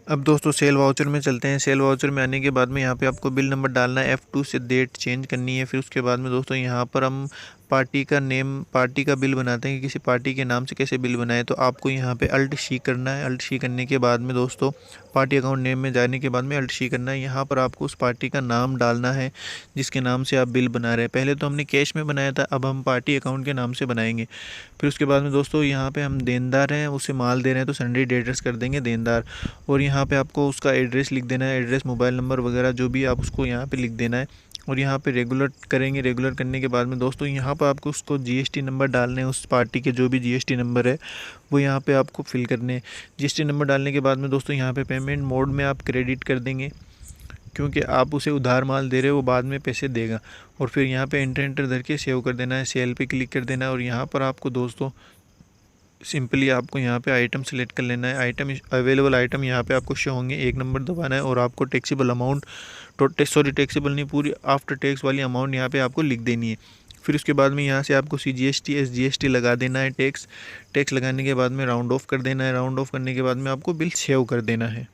अब दोस्तों सेल वाउचर में चलते हैं। सेल वाउचर में आने के बाद में यहाँ पे आपको बिल नंबर डालना है, F2 से डेट चेंज करनी है। फिर उसके बाद में दोस्तों यहाँ पर हम पार्टी का नेम, पार्टी का बिल बनाते हैं कि किसी पार्टी के नाम से कैसे बिल बनाए, तो आपको यहाँ पे Alt C करना है। Alt C करने के बाद में दोस्तों पार्टी अकाउंट नेम में जाने के बाद में Alt C करना है। यहाँ पर आपको उस पार्टी का नाम डालना है जिसके नाम से आप बिल बना रहे हैं। पहले तो हमने कैश में बनाया था, अब हम पार्टी अकाउंट के नाम से बनाएंगे। फिर उसके बाद में दोस्तों यहाँ पे हम देनदार हैं, उसे माल दे रहे हैं तो सन्ड्री डेटर्स कर देंगे देनदार, और यहाँ पे आपको उसका एड्रेस लिख देना है, एड्रेस मोबाइल नंबर वगैरह जो भी आप उसको यहाँ पे लिख देना है। और यहाँ पे रेगुलर करेंगे। रेगुलर करने के बाद में दोस्तों यहाँ पर आपको उसको GST नंबर डालने हैं, उस पार्टी के जो भी GST नंबर है वो यहाँ पे आपको फिल करने हैं। GST नंबर डालने के बाद में दोस्तों यहाँ पे पेमेंट मोड में आप क्रेडिट कर देंगे, क्योंकि आप उसे उधार माल दे रहे हो, वो बाद में पैसे देगा। और फिर यहाँ पे एंटर धर के सेव कर देना है, सेल पे क्लिक कर देना है। और यहाँ पर आपको दोस्तों सिंपली आपको यहाँ पे आइटम सेलेक्ट कर लेना है। आइटम अवेलेबल आइटम यहाँ पे आपको शो होंगे, 1 नंबर दबाना है और आपको टैक्सेबल अमाउंट टैक्सेबल नहीं, पूरी आफ्टर टैक्स वाली अमाउंट यहाँ पे आपको लिख देनी है। फिर उसके बाद में यहाँ से आपको CGST SGST लगा देना है, टैक्स लगाने के बाद में राउंड ऑफ कर देना है। राउंड ऑफ करने के बाद में आपको बिल सेव कर देना है।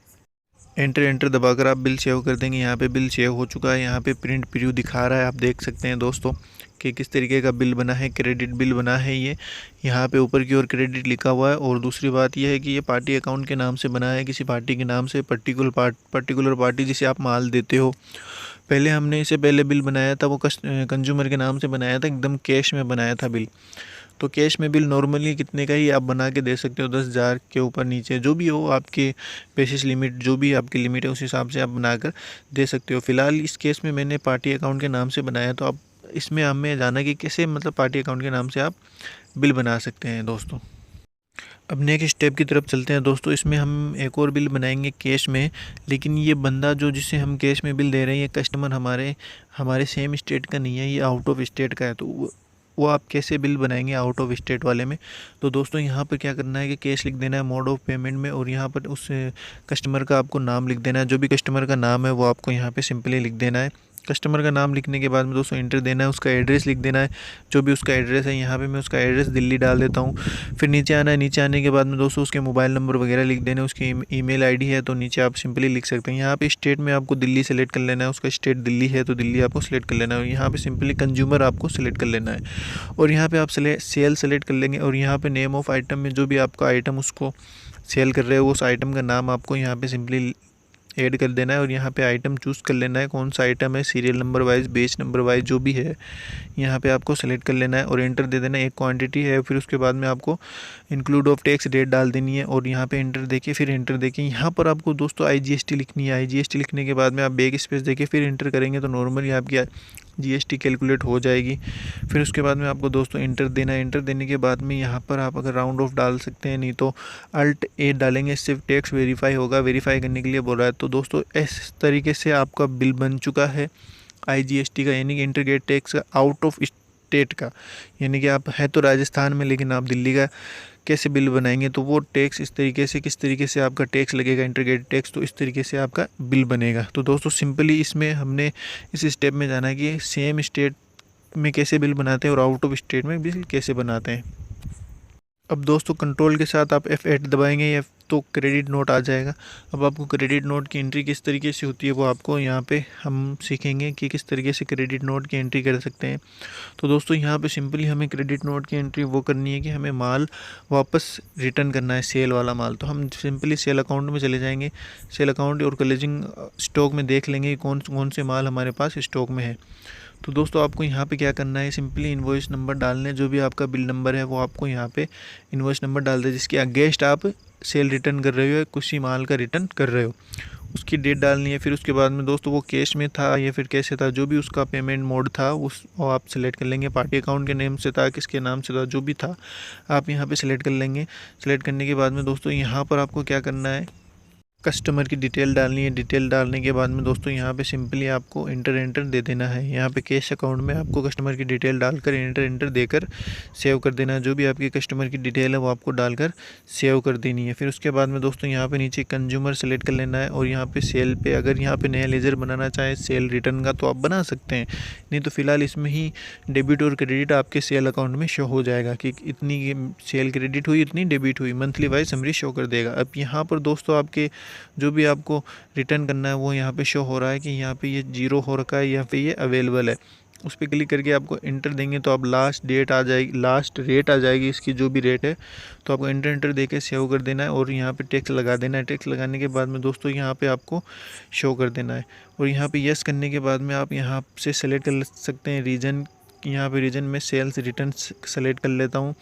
एंटर दबाकर आप बिल सेव कर देंगे। यहाँ पे बिल सेव हो चुका है। यहाँ पे प्रिंट प्रीव्यू दिखा रहा है, आप देख सकते हैं दोस्तों कि किस तरीके का बिल बना है। क्रेडिट बिल बना है ये, यहाँ पे ऊपर की ओर क्रेडिट लिखा हुआ है। और दूसरी बात यह है कि ये पार्टी अकाउंट के नाम से बना है, किसी पार्टी के नाम से, पर्टिकुलर पार्टी जिसे आप माल देते हो। पहले हमने इसे पहले बिल बनाया था वो कंज्यूमर के नाम से बनाया था, एकदम कैश में बनाया था बिल। तो कैश में बिल नॉर्मली कितने का ही आप बना के दे सकते हो, 10,000 के ऊपर नीचे जो भी हो आपके बेसिस लिमिट, जो भी आपकी लिमिट है उस हिसाब से आप बनाकर दे सकते हो। फ़िलहाल इस केस में मैंने पार्टी अकाउंट के नाम से बनाया, तो अब इसमें हमें जाना कि कैसे मतलब पार्टी अकाउंट के नाम से आप बिल बना सकते हैं दोस्तों। अब नेक्स्ट स्टेप की तरफ चलते हैं दोस्तों। इसमें हम एक और बिल बनाएंगे कैश में, लेकिन ये बंदा जो जिसे हम कैश में बिल दे रहे हैं, ये कस्टमर हमारे सेम स्टेट का नहीं है, ये आउट ऑफ स्टेट का है। तो वो आप कैसे बिल बनाएंगे आउट ऑफ स्टेट वाले में? तो दोस्तों यहाँ पर क्या करना है कि कैश लिख देना है मोड ऑफ पेमेंट में, और यहाँ पर उस कस्टमर का आपको नाम लिख देना है। जो भी कस्टमर का नाम है वो आपको यहाँ पे सिंपली लिख देना है। कस्टमर का नाम लिखने के बाद में दोस्तों इंटर देना है, उसका एड्रेस लिख देना है, जो भी उसका एड्रेस है। यहाँ पे मैं उसका एड्रेस दिल्ली डाल देता हूँ। फिर नीचे आना है, नीचे आने के बाद में दोस्तों उसके मोबाइल नंबर वगैरह लिख देना है। उसकी ईमेल आईडी है तो नीचे आप सिंपली लिख सकते हैं। यहाँ पे स्टेट में आपको दिल्ली सेलेक्ट कर लेना है, उसका स्टेट दिल्ली है तो दिल्ली आपको सेलेक्ट कर लेना है। और यहाँ पे सिंपली कंज्यूमर आपको सेलेक्ट कर लेना है, और यहाँ पे आप सेल सेलेक्ट कर लेंगे। और यहाँ पे नेम ऑफ आइटम में जो भी आपका आइटम उसको सेल कर रहे हो उस आइटम का नाम आपको यहाँ पे सिंपली ऐड कर देना है। और यहाँ पे आइटम चूज़ कर लेना है, कौन सा आइटम है, सीरियल नंबर वाइज, बेच नंबर वाइज जो भी है यहाँ पे आपको सेलेक्ट कर लेना है और एंटर दे देना है। एक क्वांटिटी है, फिर उसके बाद में आपको इंक्लूड ऑफ टैक्स डेट डाल देनी है, और यहाँ पे एंटर देके फिर एंटर देके यहाँ पर आपको दोस्तों IGST लिखनी है। IGST लिखने के बाद में आप बैक स्पेस देके फिर एंटर करेंगे तो नॉर्मली आपकी GST कैलकुलेट हो जाएगी। फिर उसके बाद में आपको दोस्तों इंटर देना है। इंटर देने के बाद में यहाँ पर आप अगर राउंड ऑफ डाल सकते हैं, नहीं तो Alt A डालेंगे, इससे टैक्स वेरीफाई होगा। वेरीफाई करने के लिए बोल रहा है। तो दोस्तों इस तरीके से आपका बिल बन चुका है IGST का, यानी कि इंटीग्रेटेड टैक्स का आउट ऑफ स्टेट का। यानी कि आप है तो राजस्थान में लेकिन आप दिल्ली का कैसे बिल बनाएंगे, तो वो टैक्स इस तरीके से, किस तरीके से आपका टैक्स लगेगा इंटीग्रेटेड टैक्स, तो इस तरीके से आपका बिल बनेगा। तो दोस्तों सिंपली इसमें हमने इस स्टेप में जाना है कि सेम स्टेट में कैसे बिल बनाते हैं और आउट ऑफ स्टेट में बिल कैसे बनाते हैं। अब दोस्तों कंट्रोल के साथ आप F8 दबाएंगे या तो क्रेडिट नोट आ जाएगा। अब आपको क्रेडिट नोट की एंट्री किस तरीके से होती है वो आपको यहाँ पे हम सीखेंगे कि किस तरीके से क्रेडिट नोट की एंट्री कर सकते हैं। तो दोस्तों यहाँ पे सिंपली हमें क्रेडिट नोट की एंट्री वो करनी है कि हमें माल वापस रिटर्न करना है, सेल वाला माल। तो हम सिंपली सेल अकाउंट में चले जाएंगे। सेल अकाउंट और क्लोजिंग स्टॉक में देख लेंगे कौन कौन से माल हमारे पास स्टॉक में है। तो दोस्तों आपको यहाँ पे क्या करना है, सिंपली इनवॉइस नंबर डालने, जो भी आपका बिल नंबर है वो आपको यहाँ पे इनवॉइस नंबर डाल दे जिसके अगेंस्ट आप सेल रिटर्न कर रहे हो या किसी माल का रिटर्न कर रहे हो, उसकी डेट डालनी है। फिर उसके बाद में दोस्तों वो कैश में था या फिर कैसे था, जो भी उसका पेमेंट मोड था उस वो आप सेलेक्ट कर लेंगे। पार्टी अकाउंट के नेम से था, किसके नाम से था, जो भी था आप यहाँ पे सेलेक्ट कर लेंगे। सेलेक्ट करने के बाद में दोस्तों यहाँ पर आपको क्या करना है, कस्टमर की डिटेल डालनी है। डिटेल डालने के बाद में दोस्तों यहाँ पे सिंपली आपको एंटर दे देना है। यहाँ पे कैश अकाउंट में आपको कस्टमर की डिटेल डालकर एंटर देकर सेव कर देना है। जो भी आपकी कस्टमर की डिटेल है वो आपको डालकर सेव कर देनी है। फिर उसके बाद में दोस्तों यहाँ पे नीचे कंज्यूमर सेलेक्ट कर लेना है, और यहाँ पे सेल पे अगर यहाँ पे नया लेजर बनाना चाहे सेल रिटर्न का तो आप बना सकते हैं, नहीं तो फिलहाल इसमें ही डेबिट और क्रेडिट आपके सेल अकाउंट में शो हो जाएगा कि इतनी सेल क्रेडिट हुई, इतनी डेबिट हुई, मंथली वाइज समरी शो कर देगा। अब यहाँ पर दोस्तों आपके जो भी आपको रिटर्न करना है वो यहाँ पे शो हो रहा है कि यहाँ पे ये 0 हो रखा है, यहाँ पे ये अवेलेबल है। उस पर क्लिक करके आपको इंटर देंगे तो आप लास्ट डेट आ जाएगी, लास्ट रेट आ जाएगी इसकी, जो भी रेट है तो आपको इंटर देके सेव कर देना है और यहाँ पे टैक्स लगा देना है। टैक्स लगाने के बाद में दोस्तों यहाँ पे आपको शो कर देना है, और यहाँ पे यस करने के बाद में आप यहाँ से सेलेक्ट कर सकते हैं रीजन। यहाँ पे रीजन में सेल्स रिटर्न सेलेक्ट कर लेता हूँ,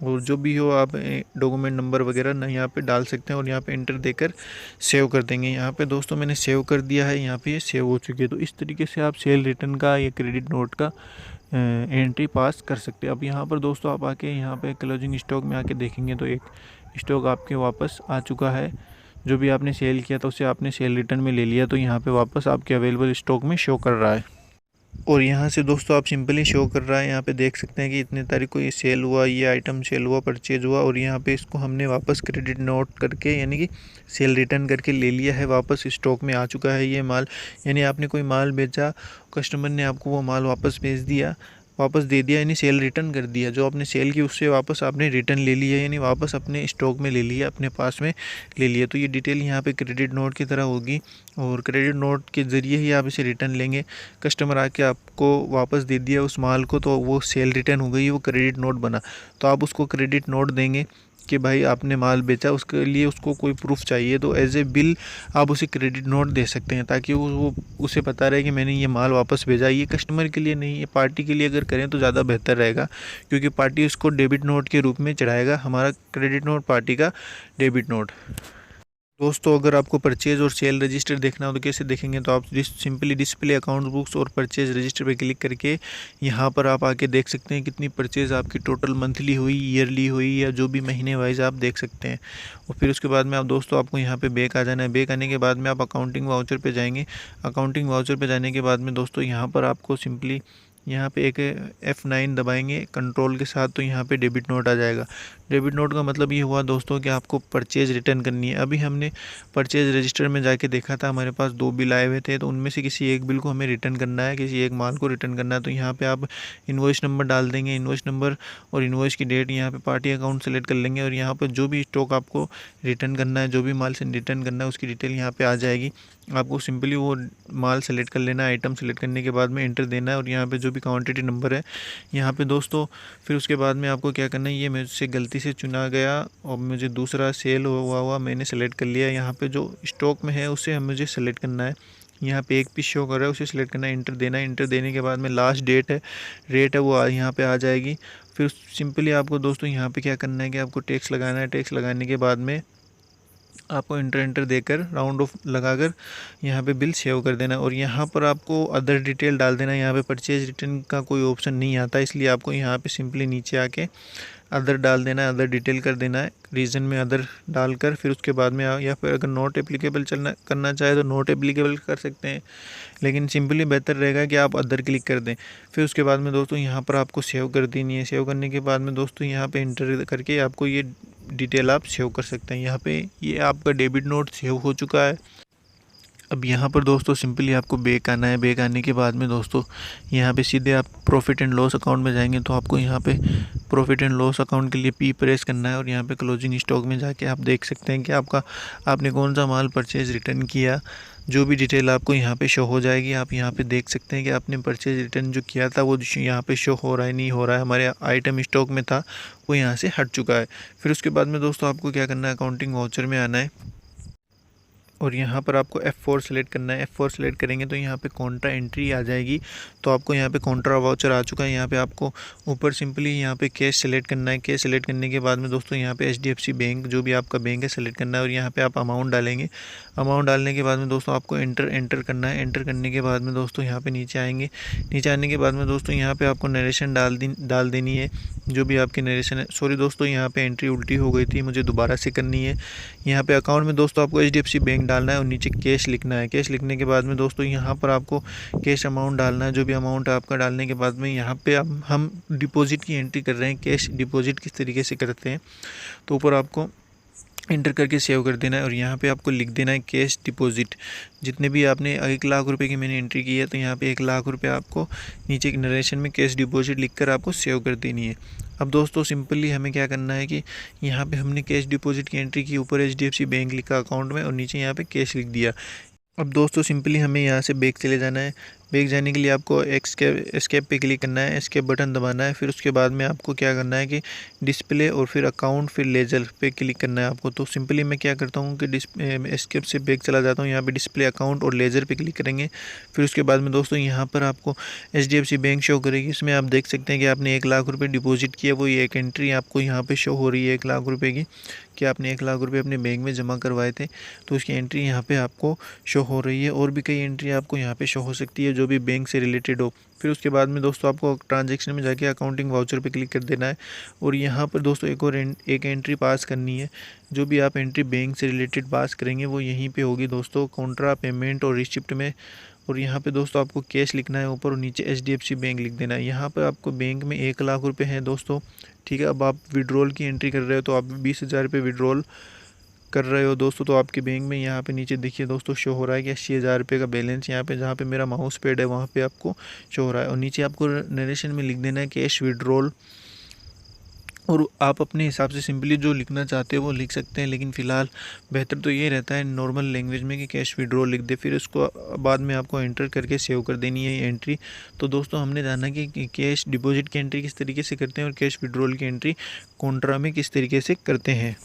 और जो भी हो आप डॉक्यूमेंट नंबर वगैरह ना यहाँ पे डाल सकते हैं, और यहाँ पे इंटर देकर सेव कर देंगे। यहाँ पे दोस्तों मैंने सेव कर दिया है, यहाँ पे ये सेव हो चुकी है। तो इस तरीके से आप सेल रिटर्न का या क्रेडिट नोट का एंट्री पास कर सकते हैं। अब यहाँ पर दोस्तों आप आके यहाँ पे क्लोजिंग स्टॉक में आके देखेंगे तो एक स्टॉक आपके वापस आ चुका है। जो भी आपने सेल किया था उसे आपने सेल रिटर्न में ले लिया, तो यहाँ पर वापस आपके अवेलेबल स्टॉक में शो कर रहा है। और यहाँ से दोस्तों आप सिंपली शो कर रहा है, यहाँ पे देख सकते हैं कि इतने तारीख को ये सेल हुआ, ये आइटम सेल हुआ, परचेज हुआ, और यहाँ पे इसको हमने वापस क्रेडिट नोट करके यानी कि सेल रिटर्न करके ले लिया है, वापस स्टॉक में आ चुका है ये माल। यानी आपने कोई माल बेचा, कस्टमर ने आपको वो माल वापस भेज दिया, वापस दे दिया, यानी सेल रिटर्न कर दिया। जो आपने सेल की उससे वापस आपने रिटर्न ले लिया, यानी वापस अपने स्टॉक में ले लिया, अपने पास में ले लिया। तो ये डिटेल यहाँ पे क्रेडिट नोट की तरह होगी और क्रेडिट नोट के ज़रिए ही आप इसे रिटर्न लेंगे। कस्टमर आके आपको वापस दे दिया उस माल को, तो वो सेल रिटर्न हो गई, वो क्रेडिट नोट बना। तो आप उसको क्रेडिट नोट देंगे कि भाई आपने माल बेचा, उसके लिए उसको कोई प्रूफ चाहिए, तो एज ए बिल आप उसे क्रेडिट नोट दे सकते हैं, ताकि वो उसे पता रहे कि मैंने ये माल वापस भेजा। ये कस्टमर के लिए नहीं, ये पार्टी के लिए अगर करें तो ज़्यादा बेहतर रहेगा, क्योंकि पार्टी उसको डेबिट नोट के रूप में चढ़ाएगा, हमारा क्रेडिट नोट पार्टी का डेबिट नोट। दोस्तों, अगर आपको परचेज़ और सेल रजिस्टर देखना हो तो कैसे देखेंगे, तो आप सिंपली डिस्प्ले अकाउंट बुक्स और परचेज़ रजिस्टर पे क्लिक करके यहाँ पर आप आके देख सकते हैं कितनी परचेज़ आपकी टोटल मंथली हुई, ईयरली हुई, या जो भी महीने वाइज आप देख सकते हैं। और फिर उसके बाद में आप दोस्तों आपको यहाँ पे बैक आ जाना है। बैक आने के बाद में आप अकाउंटिंग वाउचर पे जाएंगे। अकाउंटिंग वाउचर पे जाने के बाद में दोस्तों यहाँ पर आपको सिंपली यहाँ पे एक F9 दबाएंगे कंट्रोल के साथ, तो यहाँ पे डेबिट नोट आ जाएगा। डेबिट नोट का मतलब ये हुआ दोस्तों कि आपको परचेज़ रिटर्न करनी है। अभी हमने परचेज़ रजिस्टर में जाके देखा था, हमारे पास 2 बिल आए हुए थे, तो उनमें से किसी एक बिल को हमें रिटर्न करना है, किसी एक माल को रिटर्न करना है। तो यहाँ पे आप इनवॉइस नंबर डाल देंगे, इनवॉइस नंबर और इनवॉइस की डेट, यहाँ पे पार्टी अकाउंट सेलेक्ट कर लेंगे, और यहाँ पर जो भी स्टॉक आपको रिटर्न करना है, जो भी माल से रिटर्न करना है, उसकी डिटेल यहाँ पे आ जाएगी। आपको सिंपली वो माल सेलेक्ट कर लेना है। आइटम सेलेक्ट करने के बाद में एंटर देना है, और यहाँ पे जो भी क्वांटिटी नंबर है यहाँ पे दोस्तों, फिर उसके बाद में आपको क्या करना है, ये मुझसे गलती से चुना गया और मुझे दूसरा सेल हुआ मैंने सेलेक्ट कर लिया। यहाँ पे जो स्टॉक में है उसे मुझे सेलेक्ट करना है। यहाँ पे एक पीस शो कर रहा है, उसे सेलेक्ट करना है, इंटर देना है। इंटर देने के बाद में लास्ट रेट है वो यहाँ पे आ जाएगी। फिर सिंपली आपको दोस्तों यहाँ पे क्या करना है कि आपको टैक्स लगाना है। टैक्स लगाने के बाद में आपको इंटर देकर राउंड ऑफ लगाकर यहाँ पे बिल सेव कर देना, और यहाँ पर आपको अदर डिटेल डाल देना। यहाँ पे परचेज रिटर्न का कोई ऑप्शन नहीं आता, इसलिए आपको यहाँ पे सिंपली नीचे आके अदर डाल देना है, अदर डिटेल कर देना है, रीज़न में अदर डालकर। फिर उसके बाद में या फिर अगर नॉट एप्लीकेबल करना चाहे तो नॉट एप्लीकेबल कर सकते हैं, लेकिन सिंपली बेहतर रहेगा कि आप अदर क्लिक कर दें। फिर उसके बाद में दोस्तों यहाँ पर आपको सेव कर देनी है। सेव करने के बाद में दोस्तों यहाँ पे इंटर करके आपको ये डिटेल आप सेव कर सकते हैं। यहाँ पे ये आपका डेबिट नोट सेव हो चुका है। अब यहाँ पर दोस्तों सिंपली आपको बैक आना है। बैक आने के बाद में दोस्तों यहाँ पे सीधे आप प्रॉफिट एंड लॉस अकाउंट में जाएंगे, तो आपको यहाँ पे प्रॉफिट एंड लॉस अकाउंट के लिए P प्रेस करना है, और यहाँ पे क्लोजिंग स्टॉक में जाके आप देख सकते हैं कि आपने कौन सा माल परचेज रिटर्न किया। जो भी डिटेल आपको यहाँ पे शो हो जाएगी। आप यहाँ पे देख सकते हैं कि आपने परचेज रिटर्न जो किया था वो यहाँ पे शो हो रहा है, नहीं हो रहा है, हमारे आइटम स्टॉक में था वो यहाँ से हट चुका है। फिर उसके बाद में दोस्तों आपको क्या करना है, अकाउंटिंग वाउचर में आना है, और यहाँ पर आपको F4 सेलेक्ट करना है। F4 सेलेक्ट करेंगे तो यहाँ पे कॉन्ट्रा एंट्री आ जाएगी। तो आपको यहाँ पे कॉन्ट्रा वाउचर आ चुका है। यहाँ पे आपको ऊपर सिंपली यहाँ पे कैश सेलेक्ट करना है। कैश सेलेक्ट करने के बाद में दोस्तों यहाँ पे HDFC बैंक, जो भी आपका बैंक है, सेलेक्ट करना है, और यहाँ पे आप अमाउंट डालेंगे। अमाउंट डालने के बाद में दोस्तों आपको एंटर करना है। एंटर करने के बाद में दोस्तों यहाँ पे नीचे आएंगे। नीचे आने के बाद में दोस्तों यहाँ पे आपको नरेशन डाल देनी है, जो भी आपकी नरेशन है। सॉरी दोस्तों, यहाँ पे एंट्री उल्टी हो गई थी, मुझे दोबारा से करनी है। यहाँ पे अकाउंट में दोस्तों आपको HDFC बैंक डालना है और नीचे कैश लिखना है। कैश लिखने के बाद में दोस्तों यहाँ पर आपको कैश अमाउंट डालना है। जो भी अमाउंट आपका डालने के बाद में यहाँ पे अब हम डिपॉजिट की एंट्री कर रहे हैं। कैश डिपॉजिट किस तरीके से करते हैं, तो ऊपर आपको इंटर करके सेव कर देना है, और यहाँ पे आपको लिख देना है कैश डिपॉजिट। जितने भी आपने 1 लाख रुपए की मैंने एंट्री की है, तो यहाँ पे 1 लाख रुपए आपको नीचे नरेशन में कैश डिपॉजिट लिखकर आपको सेव कर देनी है। अब दोस्तों सिंपली हमें क्या करना है कि यहाँ पे हमने कैश डिपॉजिट की एंट्री की, ऊपर HDFC बैंक लिखा अकाउंट में, और नीचे यहाँ पे कैश लिख दिया। अब दोस्तों सिंपली हमें यहाँ से बैक चले जाना है। बैक जाने के लिए आपको एस्केप पे क्लिक करना है, एस्केप बटन दबाना है। फिर उसके बाद में आपको क्या करना है कि डिस्प्ले और फिर अकाउंट फिर लेजर पे क्लिक करना है आपको। तो सिंपली मैं क्या करता हूँ कि एस्केप से बैक चला जाता हूँ। यहाँ पे डिस्प्ले, अकाउंट और लेजर पे क्लिक करेंगे। फिर उसके बाद में दोस्तों यहाँ पर आपको HDFC बैंक शो करेगी। इसमें आप देख सकते हैं कि आपने 1 लाख रुपये डिपॉजिट किया, वो ये एक एंट्री आपको यहाँ पर शो हो रही है 1 लाख रुपये की, कि आपने 1 लाख रुपये अपने बैंक में जमा करवाए थे, तो उसकी एंट्री यहाँ पे आपको शो हो रही है। और भी कई एंट्री आपको यहाँ पे शो हो सकती है जो भी बैंक से रिलेटेड हो। फिर उसके बाद में दोस्तों आपको ट्रांजैक्शन में जाके अकाउंटिंग वाउचर पे क्लिक कर देना है, और यहाँ पर दोस्तों एक एंट्री पास करनी है। जो भी आप एंट्री बैंक से रिलेटेड पास करेंगे वो यहीं पे होगी दोस्तों, कॉन्ट्रा, पेमेंट और रिसिप्ट में। और यहाँ पे दोस्तों आपको कैश लिखना है ऊपर, और नीचे HDFC बैंक लिख देना है। यहाँ पर आपको बैंक में 1 लाख रुपये हैं दोस्तों, ठीक है। अब आप विड्रॉल की एंट्री कर रहे हो, तो आप 20,000 रुपये विड्रॉल कर रहे हो दोस्तों तो आपके बैंक में यहाँ पे नीचे देखिए दोस्तों शो हो रहा है कि 80,000 रुपये का बैलेंस यहाँ पे, जहाँ पे मेरा माउस पैड है वहाँ पे आपको शो हो रहा है। और नीचे आपको नरेशन में लिख देना है कैश विड्रॉल, और आप अपने हिसाब से सिंपली जो लिखना चाहते हो वो लिख सकते हैं, लेकिन फ़िलहाल बेहतर तो ये रहता है नॉर्मल लैंग्वेज में कि कैश विड्रॉल लिख दे, फिर उसको बाद में आपको एंटर करके सेव कर देनी है ये एंट्री। तो दोस्तों हमने जाना कि कैश डिपॉजिट की एंट्री किस तरीके से करते हैं और कैश विड्रॉल की एंट्री कॉन्ट्रा में किस तरीके से करते हैं।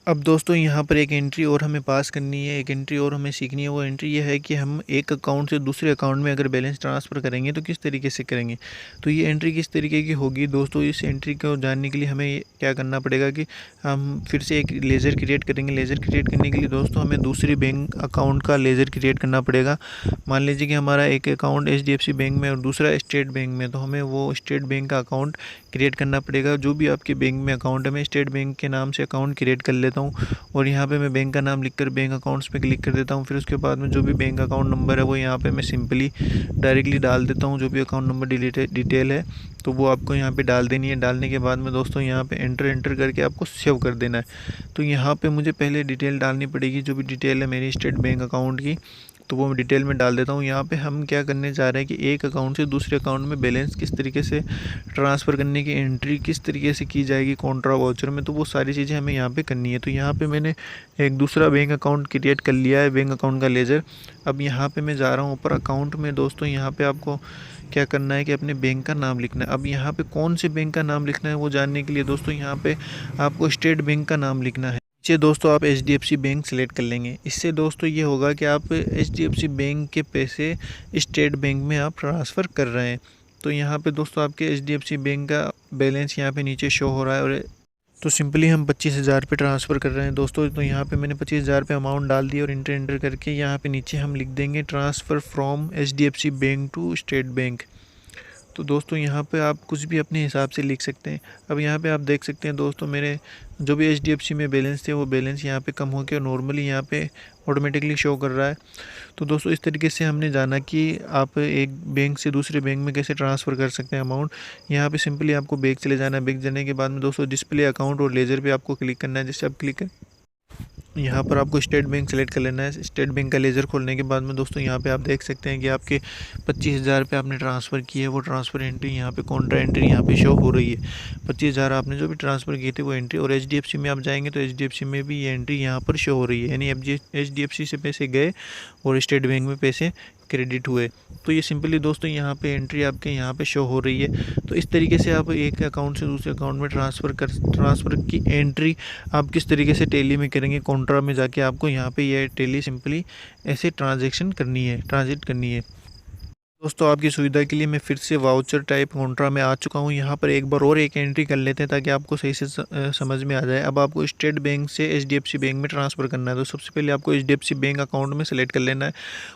अब दोस्तों यहाँ पर एक एंट्री और हमें पास करनी है, एक एंट्री और हमें सीखनी है। वो एंट्री ये है कि हम एक अकाउंट से दूसरे अकाउंट में अगर बैलेंस ट्रांसफ़र करेंगे तो किस तरीके से करेंगे। तो ये एंट्री किस तरीके की होगी दोस्तों, इस एंट्री को जानने के लिए हमें क्या करना पड़ेगा कि हम फिर से एक लेज़र क्रिएट करेंगे। लेज़र क्रिएट करने के लिए दोस्तों हमें दूसरी बैंक अकाउंट का लेज़र क्रिएट करना पड़ेगा। मान लीजिए कि हमारा एक अकाउंट HDFC बैंक में और दूसरा स्टेट बैंक में, तो हमें वो स्टेट बैंक का अकाउंट क्रिएट करना पड़ेगा। जो भी आपके बैंक में अकाउंट है, मैं स्टेट बैंक के नाम से अकाउंट क्रिएट कर लेता हूँ और यहाँ पे मैं बैंक का नाम लिखकर बैंक अकाउंट्स पे क्लिक कर देता हूँ। फिर उसके बाद में जो भी बैंक अकाउंट नंबर है वो यहाँ पे मैं सिंपली डायरेक्टली डाल देता हूँ। जो भी अकाउंट नंबर डिटेल है तो वो आपको यहाँ पे डाल देनी है। डालने के बाद में दोस्तों यहाँ पे एंटर करके आपको सेव कर देना है। तो यहाँ पे मुझे पहले डिटेल डालनी पड़ेगी, जो भी डिटेल है मेरी स्टेट बैंक अकाउंट की, तो वो डिटेल में डाल देता हूँ। यहाँ पे हम क्या करने जा रहे हैं कि एक अकाउंट से दूसरे अकाउंट में बैलेंस किस तरीके से ट्रांसफ़र करने की एंट्री किस तरीके से की जाएगी कॉन्ट्रा वाउचर में, तो वो सारी चीज़ें हमें यहाँ पे करनी है। तो यहाँ पे मैंने एक दूसरा बैंक अकाउंट क्रिएट कर लिया है, बैंक अकाउंट का लेज़र। अब यहाँ पे मैं जा रहा हूँ ऊपर अकाउंट में दोस्तों। यहाँ पे आपको क्या करना है कि अपने बैंक का नाम लिखना है। अब यहाँ पे कौन से बैंक का नाम लिखना है वो जानने के लिए दोस्तों यहाँ पे आपको स्टेट बैंक का नाम लिखना है। नीचे दोस्तों आप HDFC बैंक सेलेक्ट कर लेंगे। इससे दोस्तों ये होगा कि आप HDFC बैंक के पैसे स्टेट बैंक में आप ट्रांसफ़र कर रहे हैं। तो यहाँ पे दोस्तों आपके HDFC बैंक का बैलेंस यहाँ पे नीचे शो हो रहा है, और तो सिंपली हम 25,000 रुपये ट्रांसफ़र कर रहे हैं दोस्तों। तो यहाँ पे मैंने 25,000 रुपये अमाउंट डाल दिया और एंटर करके यहाँ पे नीचे हम लिख देंगे transfer from HDFC bank to state bank. तो दोस्तों यहाँ पे आप कुछ भी अपने हिसाब से लिख सकते हैं। अब यहाँ पे आप देख सकते हैं दोस्तों मेरे जो भी HDFC में बैलेंस थे वो बैलेंस यहाँ पे कम हो के नॉर्मली यहाँ पे ऑटोमेटिकली शो कर रहा है। तो दोस्तों इस तरीके से हमने जाना कि आप एक बैंक से दूसरे बैंक में कैसे ट्रांसफ़र कर सकते हैं अमाउंट। यहाँ पे सिंपली आपको बैंक चले जाना है। बैंक जाने के बाद में दोस्तों डिस्प्ले अकाउंट और लेज़र पे आपको क्लिक करना है। जैसे आप क्लिक करें यहाँ पर आपको स्टेट बैंक सेलेक्ट कर लेना है। स्टेट बैंक का लेज़र खोलने के बाद में दोस्तों यहाँ पे आप देख सकते हैं कि आपके 25,000 रुपये आपने ट्रांसफ़र किए, वो ट्रांसफ़र एंट्री यहाँ पे कॉन्ट्रा एंट्री यहाँ पे शो हो रही है। 25,000 आपने जो भी ट्रांसफ़र किए थे वो एंट्री, और HDFC में आप जाएंगे तो HDFC में भी ये एंट्री यहाँ पर शो हो रही है, यानी HDFC से पैसे गए और स्टेट बैंक में पैसे क्रेडिट हुए। तो ये सिंपली दोस्तों यहाँ पे एंट्री आपके यहाँ पे शो हो रही है। तो इस तरीके से आप एक अकाउंट से दूसरे अकाउंट में ट्रांसफ़र की एंट्री आप किस तरीके से टैली में करेंगे। कॉन्ट्रा में जाके आपको यहाँ पे ये टैली सिंपली ऐसे ट्रांजिट करनी है। दोस्तों आपकी सुविधा के लिए मैं फिर से वाउचर टाइप कॉन्ट्रा में आ चुका हूँ। यहाँ पर एक बार और एक एंट्री कर लेते हैं ताकि आपको सही से समझ में आ जाए। अब आपको स्टेट बैंक से HDFC बैंक में ट्रांसफ़र करना है। तो सबसे पहले आपको HDFC बैंक अकाउंट में सेलेक्ट कर लेना है,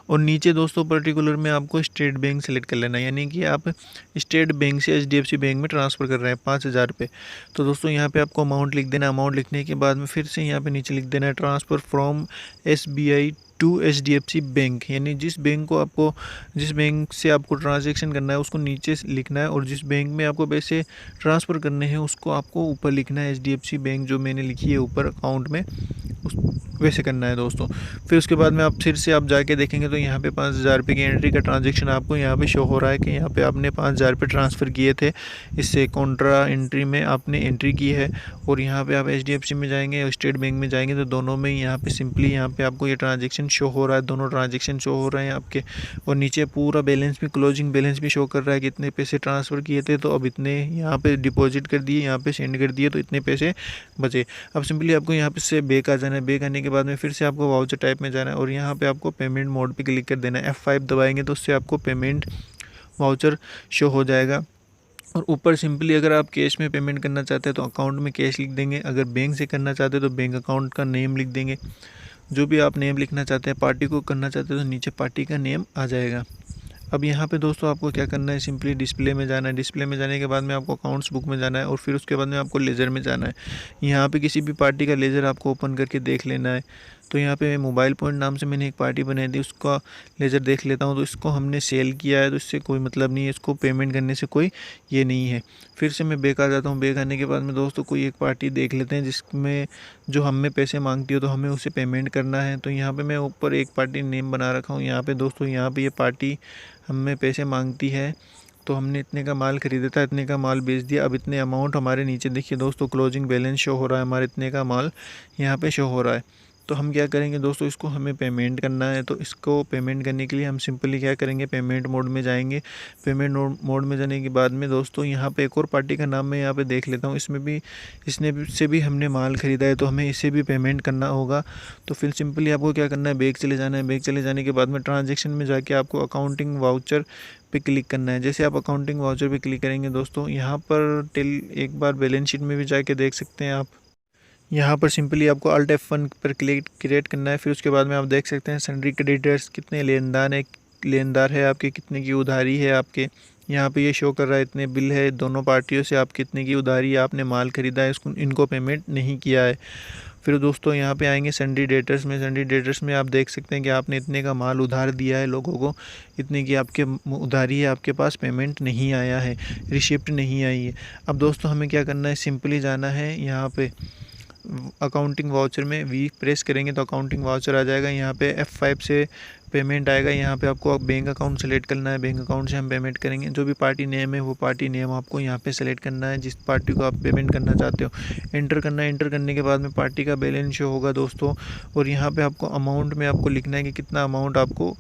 और नीचे दोस्तों पर्टिकुलर में आपको स्टेट बैंक सेलेक्ट कर लेना है, यानी कि आप स्टेट बैंक से HDFC बैंक में ट्रांसफ़र कर रहे हैं 5,000 रुपये। तो दोस्तों यहाँ पर आपको अमाउंट लिख देना है। अमाउंट लिखने के बाद में फिर से यहाँ पर नीचे लिख देना है transfer from SBI to HDFC bank, यानी जिस बैंक से आपको ट्रांजैक्शन करना है उसको नीचे लिखना है, और जिस बैंक में आपको पैसे ट्रांसफ़र करने हैं उसको आपको ऊपर लिखना है। HDFC बैंक जो मैंने लिखी है ऊपर अकाउंट में उस वैसे करना है दोस्तों। फिर उसके बाद में आप फिर से आप जाके देखेंगे तो यहाँ पे 5,000 रुपये की एंट्री का ट्रांजैक्शन आपको यहाँ पे शो हो रहा है कि यहाँ पे आपने 5,000 रुपये ट्रांसफ़र किए थे, इससे कॉन्ट्रा एंट्री में आपने एंट्री की है। और यहाँ पे आप HDFC में जाएंगे और स्टेट बैंक में जाएंगे तो दोनों में यहाँ पे सिंपली यहाँ पे आपको ये ट्रांजैक्शन शो हो रहा है। दोनों ट्रांजैक्शन शो हो रहे हैं आपके, और नीचे पूरा बैलेंस भी, क्लोजिंग बैलेंस भी शो कर रहा है कि इतने पैसे ट्रांसफ़र किए थे तो अब इतने यहाँ पे डिपॉजिट कर दिए, यहाँ पे सेंड कर दिए तो इतने पैसे बचे। अब सिंपली आपको यहाँ पे से बैक आ जाना है। बैक आने के बाद में फिर से आपको वाउचर टाइप में जाना है, और यहाँ पे आपको पेमेंट मोड पे क्लिक कर देना है। F5 दबाएंगे तो उससे आपको पेमेंट वाउचर शो हो जाएगा। और ऊपर सिंपली अगर आप कैश में पेमेंट करना चाहते हैं तो अकाउंट में कैश लिख देंगे, अगर बैंक से करना चाहते हैं तो बैंक अकाउंट का नेम लिख देंगे। जो भी आप नेम लिखना चाहते हैं, पार्टी को करना चाहते हैं तो नीचे पार्टी का नेम आ जाएगा। अब यहाँ पे दोस्तों आपको क्या करना है, सिंपली डिस्प्ले में जाना है। डिस्प्ले में जाने के बाद में आपको अकाउंट्स बुक में जाना है, और फिर उसके बाद में आपको लेज़र में जाना है। यहाँ पे किसी भी पार्टी का लेज़र आपको ओपन करके देख लेना है। तो यहाँ पे मोबाइल पॉइंट नाम से मैंने एक पार्टी बनाई थी, उसका लेज़र देख लेता हूँ। तो इसको हमने सेल किया है, तो इससे कोई मतलब नहीं है, इसको पेमेंट करने से कोई ये नहीं है। फिर से मैं बैक आ जाता हूँ। बैक आने के बाद में दोस्तों कोई एक पार्टी देख लेते हैं जिसमें जो हमें पैसे मांगती हो, तो हमें उसे पेमेंट करना है। तो यहाँ पे मैं ऊपर एक पार्टी नेम बना रखा हूँ। यहाँ पे दोस्तों यहाँ पे ये पार्टी हमें पैसे मांगती है, तो हमने इतने का माल खरीदा था, इतने का माल बेच दिया। अब इतने अमाउंट हमारे नीचे देखिए दोस्तों क्लोजिंग बैलेंस शो हो रहा है, हमारे इतने का माल यहाँ पे शो हो रहा है। तो हम क्या करेंगे दोस्तों, इसको हमें पेमेंट करना है। तो इसको पेमेंट करने के लिए हम सिंपली क्या करेंगे, पेमेंट मोड में जाएंगे। पेमेंट मोड में जाने के बाद में दोस्तों यहाँ पे एक और पार्टी का नाम मैं यहाँ पे देख लेता हूँ, इसने से भी हमने माल ख़रीदा है, तो हमें इसे भी पेमेंट करना होगा। तो फिर सिंपली आपको क्या करना है, बैक चले जाना है। बैक चले जाने के बाद में ट्रांजेक्शन में जाके आपको अकाउंटिंग वाउचर पे क्लिक करना है। जैसे आप अकाउंटिंग वाउचर पे क्लिक करेंगे दोस्तों, यहाँ पर एक बार बैलेंस शीट में भी जाके देख सकते हैं आप। यहाँ पर सिंपली आपको Alt F1 पर क्रिएट करना है। फिर उसके बाद में आप देख सकते हैं सन्ड्री क्रेडिटर्स, कितने लेनदार है आपके, कितने की उधारी है आपके। यहाँ पे ये शो कर रहा है इतने बिल है दोनों पार्टियों से, आप कितने की उधारी है, आपने माल ख़रीदा है, इसको इनको पेमेंट नहीं किया है। फिर दोस्तों यहाँ पे आएंगे सन्ड्री डेटर्स में। सन्ड्री डेटर्स में आप देख सकते हैं कि आपने इतने का माल उधार दिया है लोगों को, इतने की आपके उधारी है, आपके पास पेमेंट नहीं आया है, रिसिप्ट नहीं आई है। अब दोस्तों हमें क्या करना है, सिंपली जाना है यहाँ पे अकाउंटिंग वाउचर में, वी प्रेस करेंगे तो अकाउंटिंग वाउचर आ जाएगा। यहाँ पे F5 से पेमेंट आएगा। यहाँ पे आपको बैंक अकाउंट सेलेक्ट करना है, बैंक अकाउंट से हम पेमेंट करेंगे। जो भी पार्टी नेम है वो पार्टी नेम आपको यहाँ पे सेलेक्ट करना है, जिस पार्टी को आप पेमेंट करना चाहते हो एंटर करना है। एंटर करने के बाद में पार्टी का बैलेंस शो होगा दोस्तों, और यहाँ पे आपको अमाउंट में आपको लिखना है कि कितना अमाउंट आपको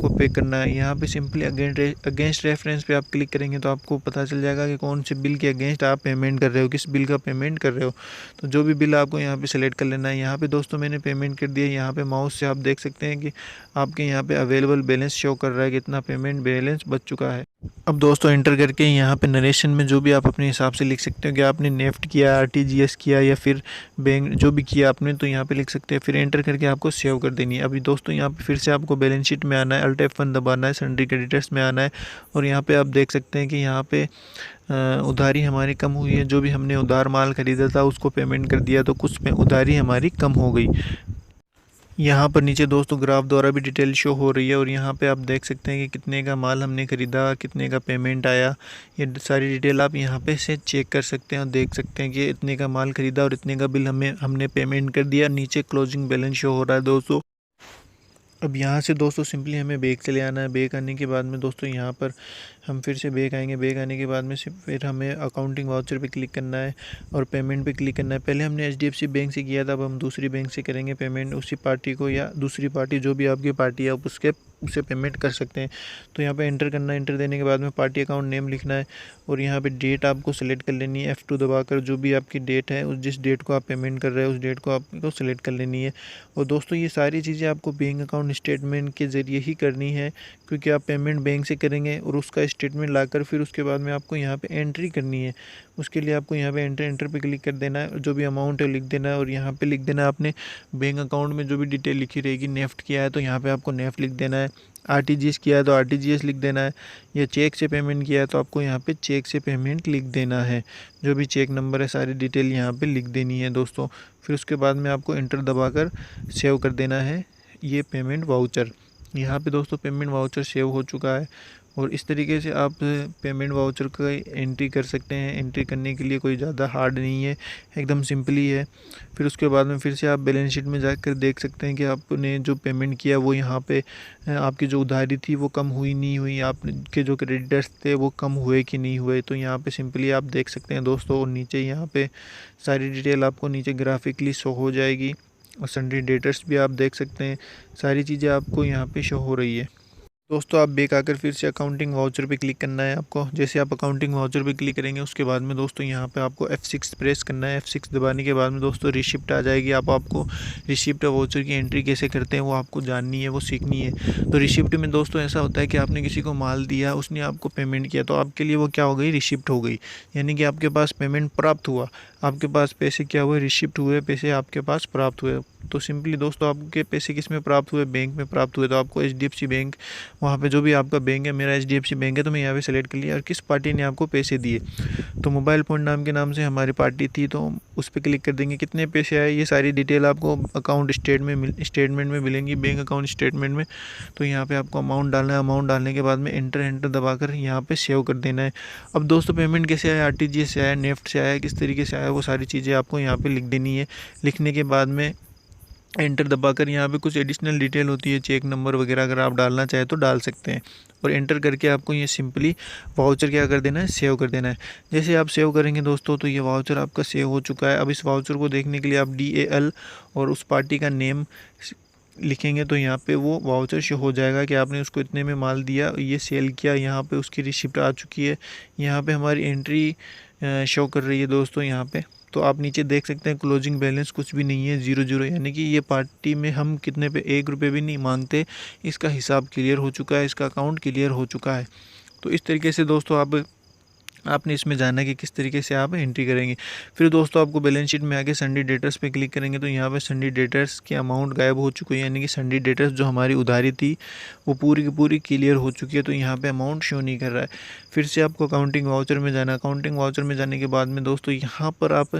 पे करना है। यहाँ पे सिंपली अगेंस्ट रेफरेंस पे आप क्लिक करेंगे तो आपको पता चल जाएगा कि कौन से बिल के अगेंस्ट आप पेमेंट कर रहे हो, किस बिल का पेमेंट कर रहे हो। तो जो भी बिल आपको यहाँ पे सेलेक्ट कर लेना है। यहाँ पे दोस्तों मैंने पेमेंट कर दिया। यहाँ पे माउस से आप देख सकते हैं कि आपके यहाँ पे अवेलेबल बैलेंस शो कर रहा है, कितना पेमेंट बैलेंस बच चुका है। अब दोस्तों एंटर करके यहाँ पे नरेशन में जो भी आप अपने हिसाब से लिख सकते हो कि आपने नेफ्ट किया, RTGS किया या फिर बैंक जो भी किया आपने, तो यहाँ पे लिख सकते हैं। फिर एंटर करके आपको सेव कर देनी है। अभी दोस्तों यहाँ पे फिर से आपको बैलेंस शीट में आना है, Alt F1 दबाना है, सन्ड्री क्रेडिटर्स में आना है, और यहाँ पे आप देख सकते हैं कि यहाँ पे उधारी हमारी कम हुई है। जो भी हमने उधार माल खरीदा था उसको पेमेंट कर दिया, तो कुछ में उधारी हमारी कम हो गई। यहाँ पर नीचे दोस्तों ग्राफ द्वारा भी डिटेल शो हो रही है, और यहाँ पे आप देख सकते हैं कि कितने का माल हमने ख़रीदा, कितने का पेमेंट आया। ये सारी डिटेल आप यहाँ पे से चेक कर सकते हैं और देख सकते हैं कि इतने का माल ख़रीदा और इतने का बिल हमने पेमेंट कर दिया। नीचे क्लोजिंग बैलेंस शो हो रहा है दोस्तों। अब यहाँ से दोस्तों सिंपली हमें बैक चले आना है। बैक आने के बाद में दोस्तों यहाँ पर हम फिर से बैक आएंगे। बैक आने के बाद में फिर हमें अकाउंटिंग वाउचर पे क्लिक करना है और पेमेंट पे क्लिक करना है। पहले हमने HDFC बैंक से किया था, अब हम दूसरी बैंक से करेंगे पेमेंट। उसी पार्टी को या दूसरी पार्टी जो भी आपकी पार्टी है आप उसे पेमेंट कर सकते हैं। तो यहाँ पे एंटर करना है। एंटर देने के बाद में पार्टी अकाउंट नेम लिखना है, और यहाँ पे डेट आपको सेलेक्ट कर लेनी है। F2 दबाकर जो भी आपकी डेट है, उस जिस डेट को आप पेमेंट कर रहे हो उस डेट को आपको सेलेक्ट कर लेनी है। और दोस्तों ये सारी चीज़ें आपको बैंक अकाउंट स्टेटमेंट के ज़रिए ही करनी है, क्योंकि आप पेमेंट बैंक से करेंगे और उसका स्टेटमेंट लाकर फिर उसके बाद में आपको यहाँ पे एंट्री करनी है। उसके लिए आपको यहाँ पे एंटर पे क्लिक कर देना है, जो भी अमाउंट है लिख देना है, और यहाँ पे लिख देना है आपने बैंक अकाउंट में जो भी डिटेल लिखी रहेगी। नेफ्ट किया है तो यहाँ पे आपको नेफ्ट लिख देना है, RTGS किया है तो RTGS लिख देना है, या चेक से पेमेंट किया है तो आपको यहाँ पे चेक से पेमेंट लिख देना है। जो भी चेक नंबर है सारी डिटेल यहाँ पे लिख देनी है दोस्तों। फिर उसके बाद में आपको एंटर दबाकर सेव कर देना है ये पेमेंट वाउचर। यहाँ पे दोस्तों पेमेंट वाउचर सेव हो चुका है, और इस तरीके से आप पेमेंट वाउचर का एंट्री कर सकते हैं। एंट्री करने के लिए कोई ज़्यादा हार्ड नहीं है, एकदम सिंपली है। फिर उसके बाद में फिर से आप बैलेंस शीट में जाकर देख सकते हैं कि आपने जो पेमेंट किया वो यहाँ पे आपकी जो उधारी थी वो कम हुई नहीं हुई, आपके जो क्रेडिटर्स थे वो कम हुए कि नहीं हुए। तो यहाँ पे सिंपली आप देख सकते हैं दोस्तों, और नीचे यहाँ पे सारी डिटेल आपको नीचे ग्राफिकली शो हो जाएगी, और सन्ड्री डेटर्स भी आप देख सकते हैं। सारी चीज़ें आपको यहाँ पे शो हो रही है दोस्तों। आप बैक आकर फिर से अकाउंटिंग वाउचर पे क्लिक करना है आपको। जैसे आप अकाउंटिंग वाउचर पे क्लिक करेंगे उसके बाद में दोस्तों यहाँ पे आपको F6 प्रेस करना है। F6 दबाने के बाद में दोस्तों रिसिप्ट आ जाएगी। आपको रिसिप्ट वाउचर की एंट्री कैसे करते हैं वो आपको जाननी है, वो सीखनी है। तो रिसिप्ट में दोस्तों ऐसा होता है कि आपने किसी को माल दिया, उसने आपको पेमेंट किया, तो आपके लिए वो क्या हो गई, रिसिप्ट हो गई। यानी कि आपके पास पेमेंट प्राप्त हुआ, आपके पास पैसे क्या हुए, रिसिप्ट हुए, पैसे आपके पास प्राप्त हुए। तो सिंपली दोस्तों आपके पैसे किस में प्राप्त हुए, बैंक में प्राप्त हुए। तो आपको HDFC बैंक वहाँ पे जो भी आपका बैंक है, मेरा HDFC बैंक है, तो मैं यहाँ पे सेलेक्ट कर लिया और किस पार्टी ने आपको पैसे दिए। तो मोबाइल फ़ोन नाम के नाम से हमारी पार्टी थी, तो उस पर क्लिक कर देंगे। कितने पैसे आए ये सारी डिटेल आपको अकाउंट स्टेटमेंट में मिलेंगी, बैंक अकाउंट स्टेटमेंट में। तो यहाँ पे आपको अमाउंट डालना है। अमाउंट डालने के बाद में एंटर दबाकर यहाँ पे सेव कर देना है। अब दोस्तों पेमेंट कैसे आया, RTGS से आया, नेफ्ट से आया, किस तरीके से आया, वो सारी चीज़ें आपको यहाँ पे लिख देनी है। लिखने के बाद में एंटर दबाकर यहाँ पे कुछ एडिशनल डिटेल होती है, चेक नंबर वगैरह अगर आप डालना चाहें तो डाल सकते हैं। और एंटर करके आपको ये सिंपली वाउचर क्या कर देना है, सेव कर देना है। जैसे आप सेव करेंगे दोस्तों तो ये वाउचर आपका सेव हो चुका है। अब इस वाउचर को देखने के लिए आप DAL और उस पार्टी का नेम लिखेंगे तो यहाँ पे वो वाउचर शो हो जाएगा कि आपने उसको इतने में माल दिया, ये सेल किया। यहाँ पे उसकी रिसिप्ट आ चुकी है। यहाँ पे हमारी एंट्री शो कर रही है दोस्तों यहाँ पे। तो आप नीचे देख सकते हैं क्लोजिंग बैलेंस कुछ भी नहीं है, 0 यानी कि ये पार्टी में हम कितने पे 1 रुपये भी नहीं मांगते। इसका हिसाब क्लियर हो चुका है, इसका अकाउंट क्लियर हो चुका है। तो इस तरीके से दोस्तों आपने इसमें जाना है कि किस तरीके से आप एंट्री करेंगे। फिर दोस्तों आपको बैलेंस शीट में आके सन्डी डेटर्स पे क्लिक करेंगे तो यहाँ पे सन्डी डेटर्स की अमाउंट गायब हो चुकी है, यानी कि सन्डी डेटर्स जो हमारी उधारी थी वो पूरी की पूरी क्लियर हो चुकी है। तो यहाँ पे अमाउंट शो नहीं कर रहा है। फिर से आपको अकाउंटिंग वाउचर में जाना है। अकाउंटिंग वाउचर में जाने के बाद में दोस्तों यहाँ पर आप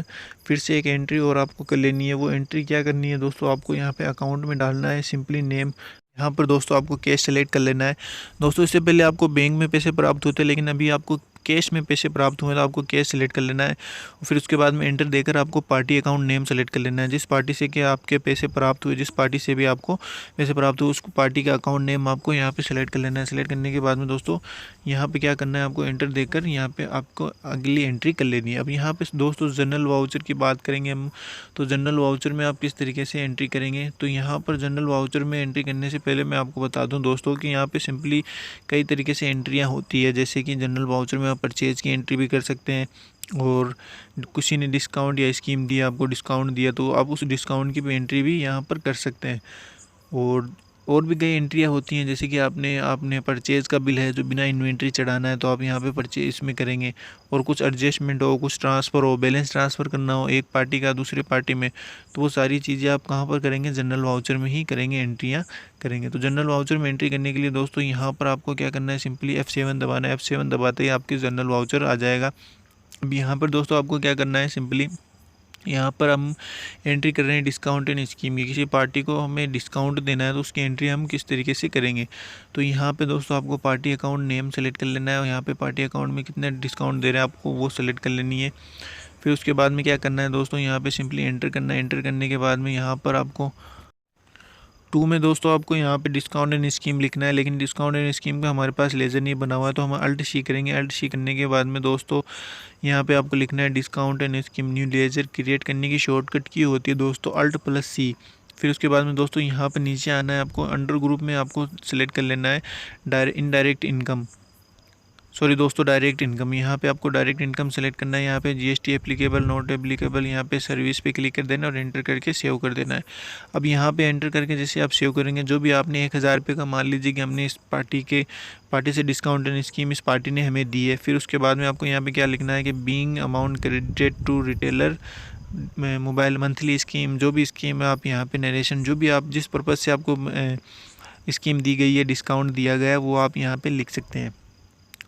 फिर से एक एंट्री और आपको कर लेनी है। वो एंट्री क्या करनी है दोस्तों, आपको यहाँ पर अकाउंट में डालना है सिंपली नेम। यहाँ पर दोस्तों आपको कैश सेलेक्ट कर लेना है। दोस्तों इससे पहले आपको बैंक में पैसे प्राप्त होते, लेकिन अभी आपको कैश में पैसे प्राप्त हुए तो आपको कैश सेलेक्ट कर लेना है। फिर उसके बाद में एंटर देकर आपको पार्टी अकाउंट नेम सेलेक्ट कर लेना है। जिस पार्टी से कि आपके पैसे प्राप्त हुए, जिस पार्टी से भी आपको पैसे प्राप्त हुए, उसको पार्टी का अकाउंट नेम आपको यहाँ पे सेलेक्ट कर लेना है। सेलेक्ट करने के बाद में दोस्तों यहाँ पे क्या करना है, आपको एंटर देकर यहाँ पे आपको अगली एंट्री कर लेनी है। अब यहाँ पे दोस्तों जनरल वाउचर की बात करेंगे हम। तो जनरल वाउचर में आप किस तरीके से एंट्री करेंगे, तो यहाँ पर जनरल वाउचर में एंट्री करने से पहले मैं आपको बता दूँ दोस्तों कि यहाँ पर सिंपली कई तरीके से एंट्रियाँ होती है। जैसे कि जनरल वाउचर में आप परचेज़ की एंट्री भी कर सकते हैं, और किसी ने डिस्काउंट या स्कीम दिया, आपको डिस्काउंट दिया, तो आप उस डिस्काउंट की भी एंट्री भी यहाँ पर कर सकते हैं। और भी कई एंट्रियाँ होती हैं, जैसे कि आपने परचेज़ का बिल है जो बिना इन्वेंट्री चढ़ाना है, तो आप यहाँ पे परचेज इसमें करेंगे। और कुछ एडजस्टमेंट हो, कुछ ट्रांसफ़र हो, बैलेंस ट्रांसफ़र करना हो एक पार्टी का दूसरे पार्टी में, तो वो सारी चीज़ें आप कहाँ पर करेंगे, जनरल वाउचर में ही करेंगे, एंट्रियाँ करेंगे। तो जनरल वाउचर में एंट्री करने के लिए दोस्तों यहाँ पर आपको क्या करना है, सिंपली F7 दबाना है। F7 दबाते ही आपकी जनरल वाउचर आ जाएगा। अब यहाँ पर दोस्तों आपको क्या करना है, सिंपली यहाँ पर हम एंट्री कर रहे हैं डिस्काउंट एंड स्कीम की। किसी पार्टी को हमें डिस्काउंट देना है तो उसकी एंट्री हम किस तरीके से करेंगे। तो यहाँ पे दोस्तों आपको पार्टी अकाउंट नेम सेलेक्ट कर लेना है, और यहाँ पे पार्टी अकाउंट में कितने डिस्काउंट दे रहे हैं आपको वो सेलेक्ट कर लेनी है। फिर उसके बाद में क्या करना है दोस्तों, यहाँ पे सिंपली एंटर करना है। एंटर करने के बाद में यहाँ पर आपको 2 में दोस्तों आपको यहाँ पे डिस्काउंट एंड स्कीम लिखना है, लेकिन डिस्काउंट एंड स्कीम का हमारे पास लेज़र नहीं बना हुआ है, तो हम Alt+C करेंगे। Alt+C करने के बाद में दोस्तों यहाँ पे आपको लिखना है discount and scheme. New laser create करने की शॉर्टकट की होती है दोस्तों Alt+C। फिर उसके बाद में दोस्तों यहाँ पे नीचे आना है, आपको अंडर ग्रुप में आपको सेलेक्ट कर लेना है इनडायरेक्ट इनकम, सॉरी दोस्तों डायरेक्ट इनकम। यहाँ पे आपको डायरेक्ट इनकम सेलेक्ट करना है। यहाँ पे GST एप्लीकेबल नॉट एप्लीकेबल, यहाँ पे सर्विस पे क्लिक कर देना और एंटर करके सेव कर देना है। अब यहाँ पे एंटर करके जैसे आप सेव करेंगे, जो भी आपने 1000 रुपये का, मान लीजिए कि हमने इस पार्टी से डिस्काउंट एंड स्कीम इस पार्टी ने हमें दी है। फिर उसके बाद में आपको यहाँ पे क्या लिखना है कि being amount credited to retailer mobile monthly scheme, जो भी स्कीम है आप यहाँ पे नरेशन, जो भी आप जिस पर्पज़ से आपको स्कीम दी गई है, डिस्काउंट दिया गया है, वो आप यहाँ पे लिख सकते हैं।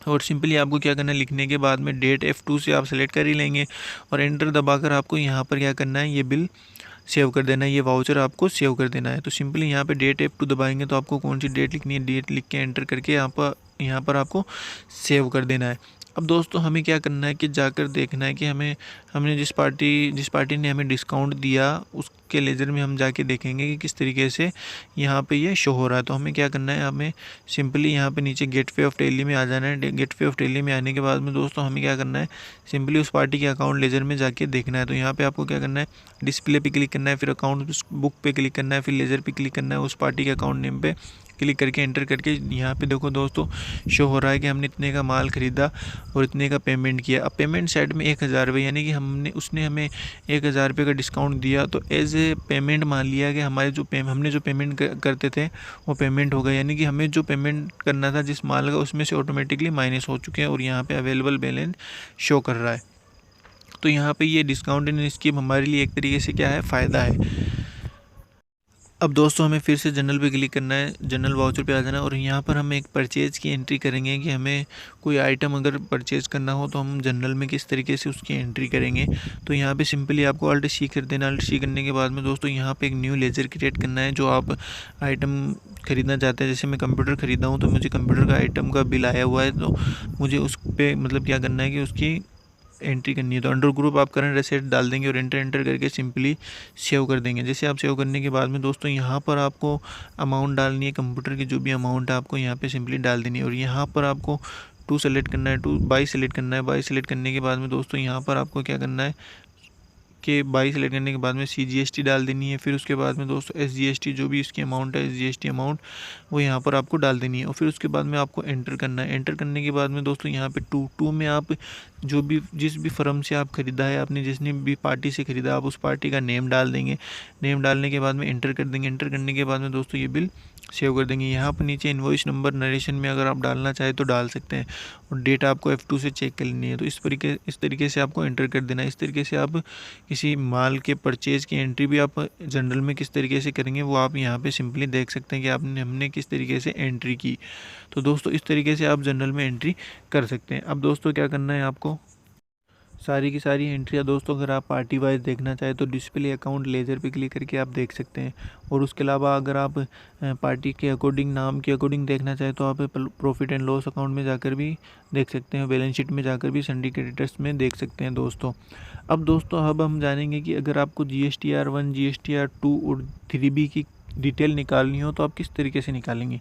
और सिंपली आपको क्या करना है, लिखने के बाद में डेट F2 से आप सेलेक्ट कर ही लेंगे, और एंटर दबाकर आपको यहाँ पर क्या करना है, ये बिल सेव कर देना है, ये वाउचर आपको सेव कर देना है। तो सिंपली यहाँ पे डेट F2 दबाएंगे तो आपको कौन सी डेट लिखनी है, डेट लिख के एंटर करके यहाँ पर आपको सेव कर देना है। अब दोस्तों हमें क्या करना है कि जाकर देखना है कि हमने जिस पार्टी ने हमें डिस्काउंट दिया उसके लेज़र में हम जाके देखेंगे कि किस तरीके से यहाँ पे ये शो हो रहा है। तो हमें क्या करना है, हमें सिंपली यहाँ पे नीचे गेटवे ऑफ टैली में आ जाना है। गेटवे ऑफ टैली में आने के बाद में दोस्तों हमें क्या करना है, सिंपली उस पार्टी के अकाउंट लेज़र में जाके देखना है। तो यहाँ पर आपको क्या करना है, डिस्प्ले पे क्लिक करना है, फिर अकाउंट बुक पे क्लिक करना है, फिर लेज़र पे क्लिक करना है, उस पार्टी के अकाउंट नेम पे क्लिक करके एंटर करके यहाँ पे देखो दोस्तों शो हो रहा है कि हमने इतने का माल ख़रीदा और इतने का पेमेंट किया। अब पेमेंट साइड में 1000 रुपये, यानी कि उसने हमें 1000 रुपये का डिस्काउंट दिया, तो एज ए पेमेंट मान लिया कि हमने जो पेमेंट करते थे वो पेमेंट हो गया, यानी कि हमें जो पेमेंट करना था जिस माल का उसमें से ऑटोमेटिकली माइनस हो चुके हैं और यहाँ पर अवेलेबल बैलेंस शो कर रहा है। तो यहाँ पर ये डिस्काउंट एंड स्कीम हमारे लिए एक तरीके से क्या है, फ़ायदा है। अब दोस्तों हमें फिर से जनरल पे क्लिक करना है, जनरल वाउचर पे आ जाना है और यहाँ पर हम एक परचेज़ की एंट्री करेंगे कि हमें कोई आइटम अगर परचेज़ करना हो तो हम जनरल में किस तरीके से उसकी एंट्री करेंगे। तो यहाँ पे सिंपली आपको अल्ट सी कर देना। अल्ट सी करने के बाद में दोस्तों यहाँ पे एक न्यू लेजर क्रिएट करना है जो आप आइटम ख़रीदना चाहते हैं। जैसे मैं कंप्यूटर ख़रीदा हूँ तो मुझे कंप्यूटर का आइटम का बिल आया हुआ है, तो मुझे उस पर मतलब क्या करना है कि उसकी एंट्री करनी है। तो अंडर ग्रुप आप करंट एसेट डाल देंगे और एंटर करके सिंपली सेव कर देंगे। जैसे आप सेव करने के बाद में दोस्तों यहाँ पर आपको अमाउंट डालनी है, कंप्यूटर की जो भी अमाउंट है आपको यहाँ पे सिंपली डाल देनी है। और यहाँ पर आपको टू सेलेक्ट करना है, टू बाई सेलेक्ट करना है। बाई सेलेक्ट करने के बाद में दोस्तों यहाँ पर आपको क्या करना है कि बाई सेलेक्ट करने के बाद में CGST डाल देनी है। फिर उसके बाद में दोस्तों SGST जो भी इसकी अमाउंट है, SGST अमाउंट वो यहाँ पर आपको डाल देनी है। और फिर उसके बाद में आपको एंटर करना है। एंटर करने के बाद में दोस्तों यहाँ पे टू में आप जो भी जिस भी फर्म से आप ख़रीदा है, आपने जिसने भी पार्टी से ख़रीदा, आप उस पार्टी का नेम डाल देंगे। नेम डालने के बाद में एंटर कर देंगे। एंटर करने के बाद में दोस्तों ये बिल सेव कर देंगे। यहाँ पर नीचे इनवॉइस नंबर नरेशन में अगर आप डालना चाहें तो डाल सकते हैं और डेट आपको F2 से चेक कर लेनी है। तो इस तरीके से आपको एंटर कर देना है। इस तरीके से आप किसी माल के परचेज़ की एंट्री भी आप जनरल में किस तरीके से करेंगे वो आप यहाँ पे सिंपली देख सकते हैं कि हमने किस तरीके से एंट्री की। तो दोस्तों इस तरीके से आप जनरल में एंट्री कर सकते हैं। अब दोस्तों क्या करना है, आपको सारी की सारी एंट्रियाँ दोस्तों अगर आप पार्टी वाइज देखना चाहें तो डिस्प्ले अकाउंट लेजर पे क्लिक करके आप देख सकते हैं। और उसके अलावा अगर आप पार्टी के अकॉर्डिंग, नाम के अकॉर्डिंग देखना चाहें तो आप प्रॉफिट एंड लॉस अकाउंट में जाकर भी देख सकते हैं, बैलेंस शीट में जाकर भी सन्डी क्रेडिटर्स में देख सकते हैं दोस्तों। अब हम जानेंगे कि अगर आपको GSTR 1, GSTR 2 और 3B की डिटेल निकालनी हो तो आप किस तरीके से निकालेंगे।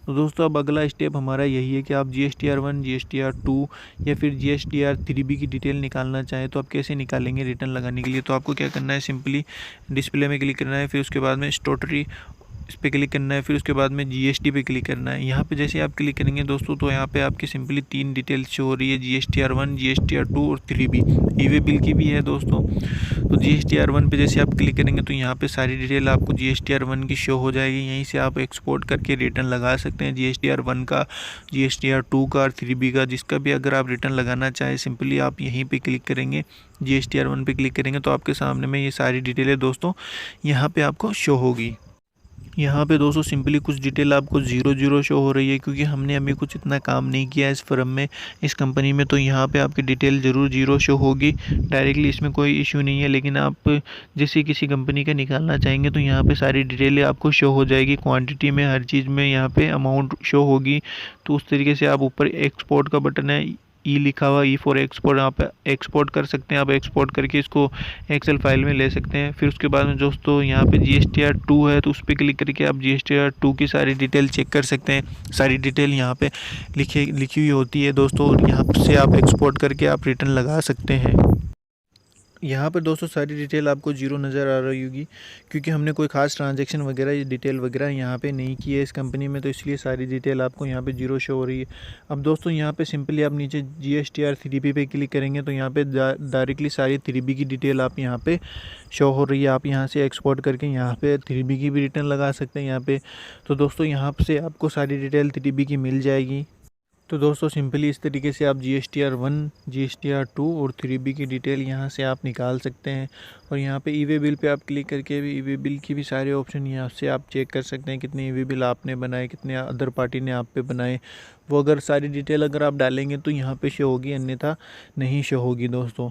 तो दोस्तों अब अगला स्टेप हमारा यही है कि आप GSTR 1, GSTR 2 या फिर GSTR 3B की डिटेल निकालना चाहें तो आप कैसे निकालेंगे रिटर्न लगाने के लिए। तो आपको क्या करना है, सिंपली डिस्प्ले में क्लिक करना है, फिर उसके बाद में स्टोटरी इस पर क्लिक करना है, फिर उसके बाद में GST पे क्लिक करना है। यहाँ पे जैसे आप क्लिक करेंगे दोस्तों तो यहाँ पे आपकी सिंपली 3 डिटेल शो हो रही है, GSTR 1, GSTR 2 और 3B। ई-वे बिल की भी है दोस्तों। तो GSTR 1 पे जैसे आप क्लिक करेंगे तो यहाँ पे सारी डिटेल आपको GSTR 1 की शो हो जाएगी। यहीं से आप एक्सपोर्ट करके रिटर्न लगा सकते हैं, GSTR 1 का, GSTR 2 का और 3B का, जिसका भी अगर आप रिटर्न लगाना चाहें सिंपली आप यहीं पे क्लिक करेंगे, GSTR 1 पे क्लिक करेंगे तो आपके सामने में ये सारी डिटेलें दोस्तों यहाँ पे आपको शो होगी। यहाँ पे दोस्तों सिंपली कुछ डिटेल आपको 0 शो हो रही है क्योंकि हमने अभी कुछ इतना काम नहीं किया है इस फर्म में, इस कंपनी में। तो यहाँ पे आपकी डिटेल ज़रूर 0 शो होगी डायरेक्टली, इसमें कोई इशू नहीं है। लेकिन आप जैसे किसी कंपनी का निकालना चाहेंगे तो यहाँ पे सारी डिटेलें आपको शो हो जाएगी, क्वांटिटी में, हर चीज़ में यहाँ पे अमाउंट शो होगी। तो उस तरीके से आप ऊपर एक्सपोर्ट का बटन है, ई लिखा हुआ, ई फॉर एक्सपोर्ट, आप एक्सपोर्ट कर सकते हैं। आप एक्सपोर्ट करके इसको एक्सेल फाइल में ले सकते हैं। फिर उसके बाद में दोस्तों यहाँ पे GSTR 2 है तो उस पर क्लिक करके आप GSTR 2 की सारी डिटेल चेक कर सकते हैं। सारी डिटेल यहाँ पे लिखी हुई होती है दोस्तों और यहाँ से आप एक्सपोर्ट करके आप रिटर्न लगा सकते हैं। यहाँ पर दोस्तों सारी डिटेल आपको 0 नज़र आ रही होगी क्योंकि हमने कोई ख़ास ट्रांजैक्शन वगैरह डिटेल वगैरह यहाँ पे नहीं की है इस कंपनी में, तो इसलिए सारी डिटेल आपको यहाँ पे 0 शो हो रही है। अब दोस्तों यहाँ पे सिंपली आप नीचे GSTR 3B पे क्लिक करेंगे तो यहाँ पे डायरेक्टली सारी 3B की डिटेल आप यहाँ पे शो हो रही है। आप यहाँ से एक्सपोर्ट करके यहाँ पे 3B की भी रिटर्न लगा सकते हैं यहाँ पे। तो दोस्तों यहाँ से आपको सारी डिटेल 3B की मिल जाएगी। तो दोस्तों सिंपली इस तरीके से आप GSTR 1, GSTR 2 और 3B की डिटेल यहाँ से आप निकाल सकते हैं। और यहाँ पे ई-वे बिल पे आप क्लिक करके भी ई-वे बिल की भी सारे ऑप्शन यहाँ से आप चेक कर सकते हैं, कितने ई-वे बिल आपने बनाए, कितने अदर पार्टी ने आप पे बनाए। वो अगर सारी डिटेल अगर आप डालेंगे तो यहाँ पे शो होगी, अन्यथा नहीं शो होगी दोस्तों।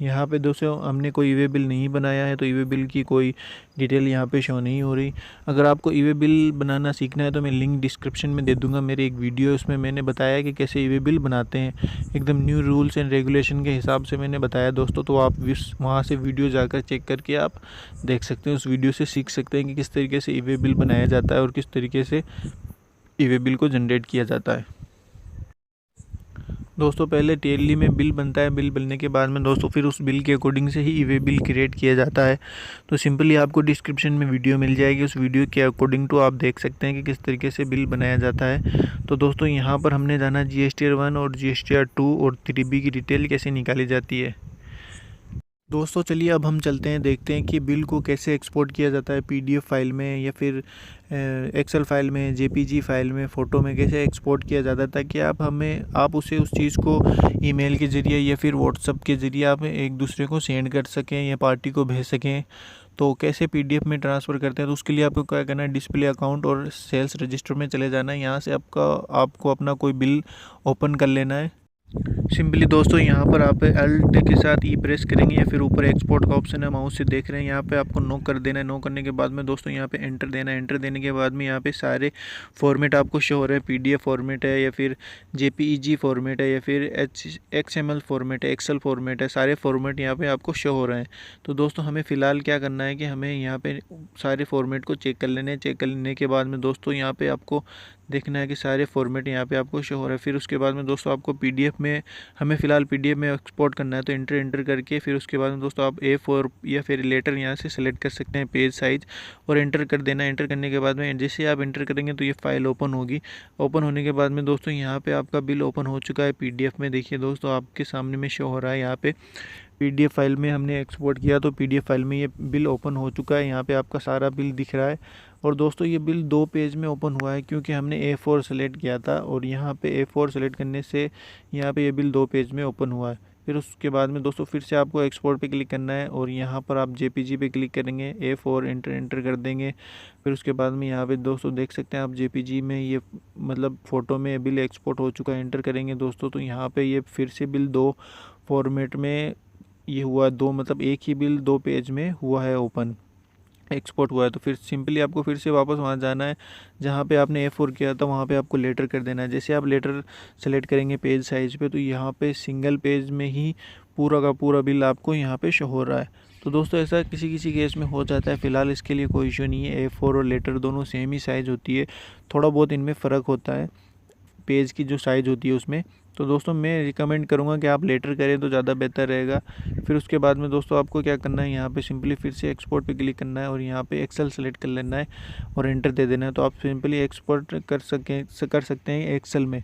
यहाँ पे दोस्तों हमने कोई ई-वे बिल नहीं बनाया है तो ई-वे बिल की कोई डिटेल यहाँ पे शो नहीं हो रही। अगर आपको ई-वे बिल बनाना सीखना है तो मैं लिंक डिस्क्रिप्शन में दे दूँगा, मेरी एक वीडियो उसमें मैंने बताया कि कैसे ई-वे बिल बनाते हैं, एकदम न्यू रूल्स एंड रेगुलेशन के हिसाब से मैंने बताया दोस्तों। तो आप वहाँ से वीडियो जाकर चेक करके आप देख सकते हैं, उस वीडियो से सीख सकते हैं कि किस तरीके से ई-वे बिल बनाया जाता है और किस तरीके से ई-वे बिल को जनरेट किया जाता है। दोस्तों पहले टैली में बिल बनता है, बिल बनने के बाद में दोस्तों फिर उस बिल के अकॉर्डिंग से ही ई-वे बिल क्रिएट किया जाता है। तो सिंपली आपको डिस्क्रिप्शन में वीडियो मिल जाएगी, उस वीडियो के अकॉर्डिंग तो आप देख सकते हैं कि किस तरीके से बिल बनाया जाता है। तो दोस्तों यहाँ पर हमने जाना GSTR 1 और GSTR 2 और 3B की डिटेल कैसे निकाली जाती है। दोस्तों चलिए अब हम चलते हैं, देखते हैं कि बिल को कैसे एक्सपोर्ट किया जाता है पीडीएफ फाइल में या फिर एक्सेल फाइल में, जेपीजी फाइल में, फ़ोटो में कैसे एक्सपोर्ट किया जाता है, ताकि आप उसे उस चीज़ को ईमेल के ज़रिए या फिर व्हाट्सएप के ज़रिए आप एक दूसरे को सेंड कर सकें या पार्टी को भेज सकें। तो कैसे पीडीएफ में ट्रांसफ़र करते हैं, तो उसके लिए आपको क्या करना है, डिस्प्ले अकाउंट और सेल्स रजिस्टर में चले जाना है। यहाँ से आपको अपना कोई बिल ओपन कर लेना है। सिंपली दोस्तों यहाँ पर आप अल्ट के साथ ई प्रेस करेंगे या फिर ऊपर एक्सपोर्ट का ऑप्शन है, माउस से देख रहे हैं, यहाँ पे आपको नो कर देना है। नो करने के बाद में दोस्तों यहाँ पे एंटर देना है। एंटर देने के बाद में यहाँ पे सारे फॉर्मेट आपको शो हो रहे हैं, पीडीएफ फॉर्मेट है या फिर जेपीईजी फॉर्मेट है या फिर एक्सएमएल फॉर्मेट है, एक्सेल फॉर्मेट है, सारे फॉर्मेट यहाँ पे आपको शो हो रहे हैं। तो दोस्तों हमें फ़िलहाल क्या करना है कि हमें यहाँ पे सारे फॉर्मेट को चेक कर लेने हैं। चेक कर लेने के बाद में दोस्तों यहाँ पे आपको देखना है कि सारे फॉर्मेट यहाँ पे आपको शो हो रहा है। फिर उसके बाद में दोस्तों आपको पीडीएफ में, हमें फ़िलहाल पीडीएफ में एक्सपोर्ट करना है, तो एंटर करके फिर उसके बाद में दोस्तों आप A4 या फिर लेटर यहाँ से सेलेक्ट कर सकते हैं, पेज साइज़, और एंटर कर देना। एंटर करने के बाद में जैसे आप एंटर करेंगे तो ये फाइल ओपन होगी। ओपन होने के बाद में दोस्तों यहाँ पे आपका बिल ओपन हो चुका है पीडीएफ में। देखिए दोस्तों आपके सामने में शो हो रहा है, यहाँ पे पीडीएफ फाइल में हमने एक्सपोर्ट किया तो पीडीएफ फाइल में ये बिल ओपन हो चुका है। यहाँ पे आपका सारा बिल दिख रहा है। और दोस्तों ये बिल 2 पेज में ओपन हुआ है क्योंकि हमने A4 सेलेक्ट किया था, और यहाँ पे A4 सेलेक्ट करने से यहाँ पे ये बिल 2 पेज में ओपन हुआ है। फिर उसके बाद में दोस्तों फिर से आपको एक्सपोर्ट पे क्लिक करना है और यहाँ पर आप जेपीजी पे क्लिक करेंगे, A4 एंटर कर देंगे। फिर उसके बाद में यहाँ पे दोस्तों देख सकते हैं आप जेपीजी में ये मतलब फ़ोटो में बिल एक्सपोर्ट हो चुका है। एंटर करेंगे दोस्तों तो यहाँ पे ये फिर से बिल 2 फॉर्मेट में ये हुआ, 2 मतलब एक ही बिल 2 पेज में हुआ है, ओपन एक्सपोर्ट हुआ है। तो फिर सिंपली आपको फिर से वापस वहाँ जाना है जहाँ पे आपने A4 किया था, वहाँ पे आपको लेटर कर देना है। जैसे आप लेटर सेलेक्ट करेंगे पेज साइज़ पे, तो यहाँ पे सिंगल पेज में ही पूरा का पूरा बिल आपको यहाँ पे शो हो रहा है। तो दोस्तों ऐसा किसी किसी केस में हो जाता है, फ़िलहाल इसके लिए कोई इशू नहीं है। A4 और लेटर दोनों सेम ही साइज़ होती है, थोड़ा बहुत इनमें फ़र्क होता है पेज की जो साइज़ होती है उसमें। तो दोस्तों मैं रिकमेंड करूँगा कि आप लेटर करें तो ज़्यादा बेहतर रहेगा। फिर उसके बाद में दोस्तों आपको क्या करना है, यहाँ पे सिंपली फिर से एक्सपोर्ट पे क्लिक करना है और यहाँ पे एक्सेल सेलेक्ट कर लेना है और एंटर दे देना है। तो आप सिंपली एक्सपोर्ट कर सकते हैं एक्सेल में।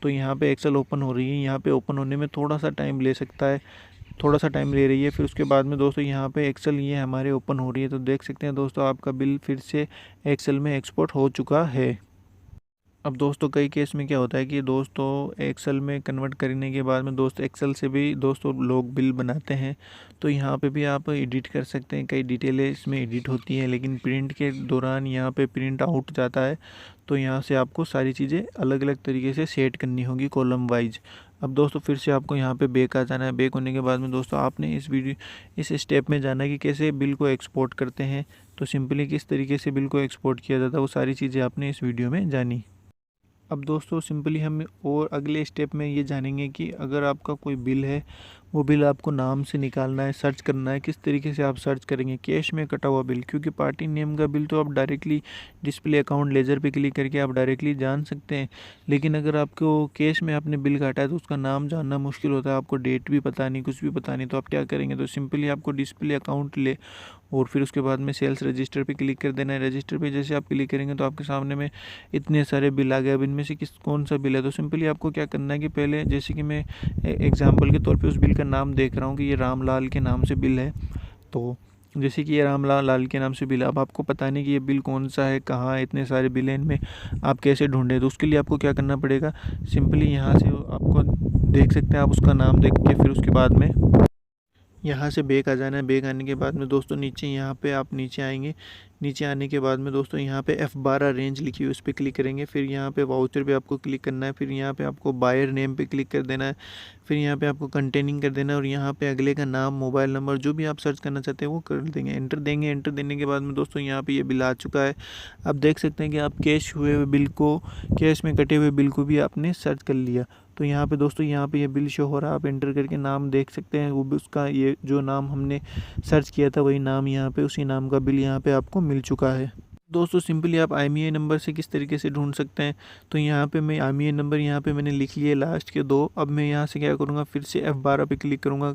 तो यहाँ पे एक्सेल ओपन हो रही है, यहाँ पे ओपन होने में थोड़ा सा टाइम ले सकता है, थोड़ा सा टाइम ले रही है। फिर उसके बाद में दोस्तों यहाँ पे एक्सेल ये हमारे ओपन हो रही है। तो देख सकते हैं दोस्तों आपका बिल फिर से एक्सेल में एक्सपोर्ट हो चुका है। अब दोस्तों कई केस में क्या होता है कि दोस्तों एक्सेल में कन्वर्ट करने के बाद में दोस्तों एक्सेल से भी दोस्तों लोग बिल बनाते हैं। तो यहाँ पे भी आप एडिट कर सकते हैं, कई डिटेलें इसमें एडिट होती हैं, लेकिन प्रिंट के दौरान यहाँ पे प्रिंट आउट जाता है। तो यहाँ से आपको सारी चीज़ें अलग अलग तरीके से सेट करनी होगी कॉलम वाइज। अब दोस्तों फिर से आपको यहाँ पे बैक आ जाना है। बैक होने के बाद में दोस्तों आपने इस स्टेप में जाना है कि कैसे बिल को एक्सपोर्ट करते हैं। तो सिंपली किस तरीके से बिल को एक्सपोर्ट किया जाता है वो सारी चीज़ें आपने इस वीडियो में जानी। अब दोस्तों सिंपली हम और अगले स्टेप में ये जानेंगे कि अगर आपका कोई बिल है, वो बिल आपको नाम से निकालना है, सर्च करना है। किस तरीके से आप सर्च करेंगे, कैश में कटा हुआ बिल, क्योंकि पार्टी नेम का बिल तो आप डायरेक्टली डिस्प्ले अकाउंट लेजर पे क्लिक करके आप डायरेक्टली जान सकते हैं। लेकिन अगर आपको कैश में आपने बिल काटा है तो उसका नाम जानना मुश्किल होता है, आपको डेट भी पता नहीं, कुछ भी पता नहीं। तो आप क्या करेंगे, तो सिंपली आपको डिस्प्ले अकाउंट ले और फिर उसके बाद में सेल्स रजिस्टर पे क्लिक कर देना है। रजिस्टर पे जैसे आप क्लिक करेंगे तो आपके सामने में इतने सारे बिल आ गए। अब इनमें से कौन सा बिल है, तो सिंपली आपको क्या करना है कि पहले जैसे कि मैं एग्जांपल के तौर पे उस बिल का नाम देख रहा हूँ कि ये रामलाल के नाम से बिल है। तो जैसे कि ये रामलाल के नाम से बिल, अब आपको पता नहीं कि ये बिल कौन सा है, कहाँ है, इतने सारे बिल हैं, इनमें आप कैसे ढूंढें। तो उसके लिए आपको क्या करना पड़ेगा, सिंपली यहाँ से आपको देख सकते हैं आप उसका नाम देख के फिर उसके बाद में यहाँ से बैक आ जाना है। बैक आने के बाद में दोस्तों नीचे यहाँ पे आप नीचे आएंगे। नीचे आने के बाद में दोस्तों यहाँ पे F12 रेंज लिखी हुई उस पर क्लिक करेंगे। फिर यहाँ पे वाउचर पे आपको क्लिक करना है। फिर यहाँ पे आपको बायर नेम पे क्लिक कर देना है। फिर यहाँ पे आपको कंटेनिंग कर देना है और यहाँ पे अगले का नाम, मोबाइल नंबर, जो भी आप सर्च करना चाहते हैं वो कर देंगे, एंटर देंगे। एंटर देने के बाद में दोस्तों यहाँ पे ये बिल आ चुका है। आप देख सकते हैं कि आप कैश हुए हुए बिल को, कैश में कटे हुए बिल को भी आपने सर्च कर लिया। तो यहाँ पे दोस्तों यहाँ पे ये बिल शो हो रहा है, आप एंटर करके नाम देख सकते हैं, वो भी उसका ये जो नाम हमने सर्च किया था वही नाम यहाँ पे, उसी नाम का बिल यहाँ पे आपको मिल चुका है। दोस्तों सिंपली आप IMEI नंबर से किस तरीके से ढूंढ सकते हैं, तो यहाँ पे मैं IMEI नंबर यहाँ पे मैंने लिख लिए लास्ट के 2। अब मैं यहाँ से क्या करूँगा, फिर से F12 पे क्लिक करूँगा,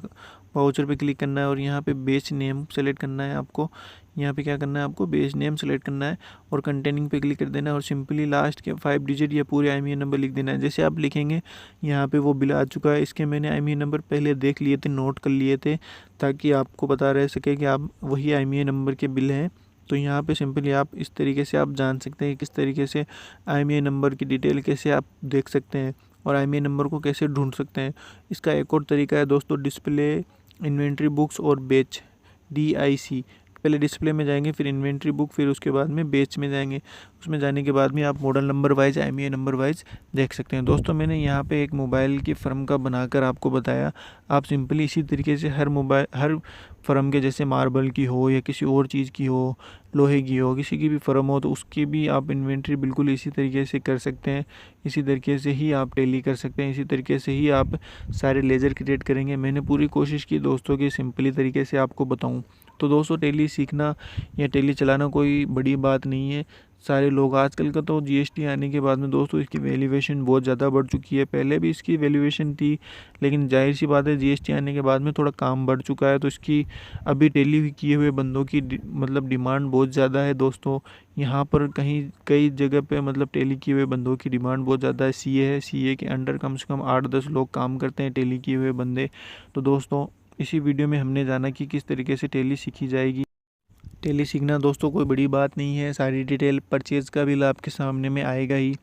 वाउचर पे क्लिक करना है और यहाँ पे बेच नेम सेलेक्ट करना है आपको। यहाँ पे क्या करना है, आपको बेस नेम सेलेक्ट करना है और कंटेनिंग पे क्लिक कर देना है और सिंपली लास्ट के 5 डिजिट या पूरे IMEI नंबर लिख देना है। जैसे आप लिखेंगे यहाँ पे वो बिल आ चुका है। इसके मैंने IMEI नंबर पहले देख लिए थे, नोट कर लिए थे, ताकि आपको पता रह सके कि आप वही IMEI नंबर के बिल हैं। तो यहाँ पे सिंपली आप इस तरीके से आप जान सकते हैं किस तरीके से IMEI नंबर की डिटेल कैसे आप देख सकते हैं और IMEI नंबर को कैसे ढूंढ सकते हैं। इसका एक और तरीका है दोस्तों, डिस्प्ले इन्वेंट्री बुक्स और बेच, DIC। पहले डिस्प्ले में जाएंगे, फिर इन्वेंट्री बुक, फिर उसके बाद में बेच में जाएंगे। उसमें जाने के बाद में आप model number wise IMEI number wise देख सकते हैं। दोस्तों मैंने यहाँ पे एक मोबाइल की फ़र्म का बनाकर आपको बताया। आप सिंपली इसी तरीके से हर फ़र्म के, जैसे मार्बल की हो या किसी और चीज़ की हो, लोहे की हो, किसी की भी फ़र्म हो, तो उसकी भी आप इन्वेंट्री बिल्कुल इसी तरीके से कर सकते हैं। इसी तरीके से ही आप टैली कर सकते हैं, इसी तरीके से ही आप सारे लेज़र क्रिएट करेंगे। मैंने पूरी कोशिश की दोस्तों कि सिंपली तरीके से आपको बताऊँ। तो दोस्तों टैली सीखना या टैली चलाना कोई बड़ी बात नहीं है। सारे लोग आजकल का तो GST आने के बाद में दोस्तों इसकी वैल्यूएशन बहुत ज़्यादा बढ़ चुकी है। पहले भी इसकी वैल्यूएशन थी, लेकिन जाहिर सी बात है GST आने के बाद में थोड़ा काम बढ़ चुका है। तो इसकी अभी टैली किए हुए बंदों की मतलब डिमांड बहुत ज़्यादा है दोस्तों। यहाँ पर कई जगह पे मतलब टैली किए हुए बंदों की डिमांड बहुत ज़्यादा है। CA के अंडर कम से कम 8-10 लोग काम करते हैं, टैली किए हुए बंदे। तो दोस्तों इसी वीडियो में हमने जाना कि किस तरीके से टैली सीखी जाएगी। टैली सीखना दोस्तों कोई बड़ी बात नहीं है। सारी डिटेल परचेज़ का बिल आपके सामने में आएगा ही।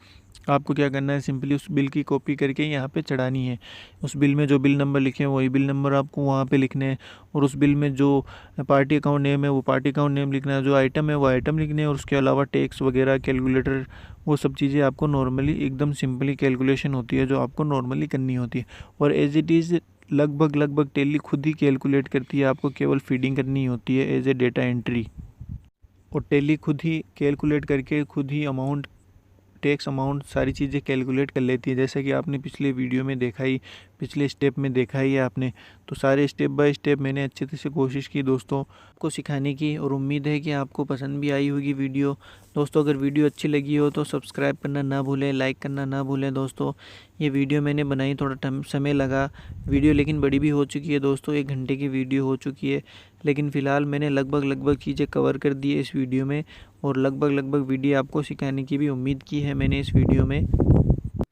आपको क्या करना है, सिंपली उस बिल की कॉपी करके यहाँ पे चढ़ानी है। उस बिल में जो बिल नंबर लिखे हैं वही बिल नंबर आपको वहाँ पे लिखने हैं और उस बिल में जो पार्टी अकाउंट नेम है वो पार्टी अकाउंट नेम लिखना है, जो आइटम है वो आइटम लिखने हैं और उसके अलावा टैक्स वगैरह, कैलकुलेटर, वो सब चीज़ें आपको नॉर्मली एकदम सिंपली कैलकुलेशन होती है जो आपको नॉर्मली करनी होती है। और एज इट इज़ लगभग टैली खुद ही कैलकुलेट करती है, आपको केवल फीडिंग करनी होती है एज ए डेटा एंट्री। और टैली खुद ही कैलकुलेट करके खुद ही अमाउंट, टैक्स अमाउंट, सारी चीज़ें कैलकुलेट कर लेती है। जैसा कि आपने पिछले वीडियो में देखा ही, पिछले स्टेप में देखा ही है आपने। तो सारे स्टेप बाय स्टेप मैंने अच्छे से कोशिश की दोस्तों आपको सिखाने की, और उम्मीद है कि आपको पसंद भी आई होगी वीडियो। दोस्तों अगर वीडियो अच्छी लगी हो तो सब्सक्राइब करना ना भूलें, लाइक करना ना भूलें। दोस्तों ये वीडियो मैंने बनाई, थोड़ा समय लगा वीडियो, लेकिन बड़ी भी हो चुकी है दोस्तों, 1 घंटे की वीडियो हो चुकी है। लेकिन फ़िलहाल मैंने लगभग चीज़ें कवर कर दी है इस वीडियो में, और लगभग वीडियो आपको सिखाने की भी उम्मीद की है मैंने इस वीडियो में।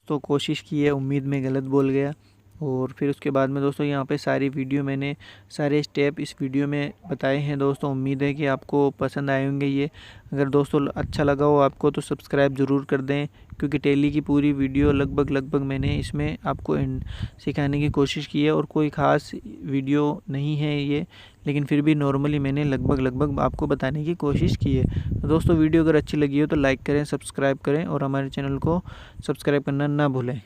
तो कोशिश की है, उम्मीद में गलत बोल गया। और फिर उसके बाद में दोस्तों यहाँ पे सारी वीडियो मैंने सारे स्टेप इस वीडियो में बताए हैं दोस्तों। उम्मीद है कि आपको पसंद आए होंगे ये। अगर दोस्तों अच्छा लगा हो आपको तो सब्सक्राइब ज़रूर कर दें, क्योंकि टैली की पूरी वीडियो लगभग मैंने इसमें आपको सिखाने की कोशिश की है। और कोई ख़ास वीडियो नहीं है ये, लेकिन फिर भी नॉर्मली मैंने लगभग आपको बताने की कोशिश की है। तो दोस्तों वीडियो अगर अच्छी लगी हो तो लाइक करें, सब्सक्राइब करें और हमारे चैनल को सब्सक्राइब करना ना भूलें।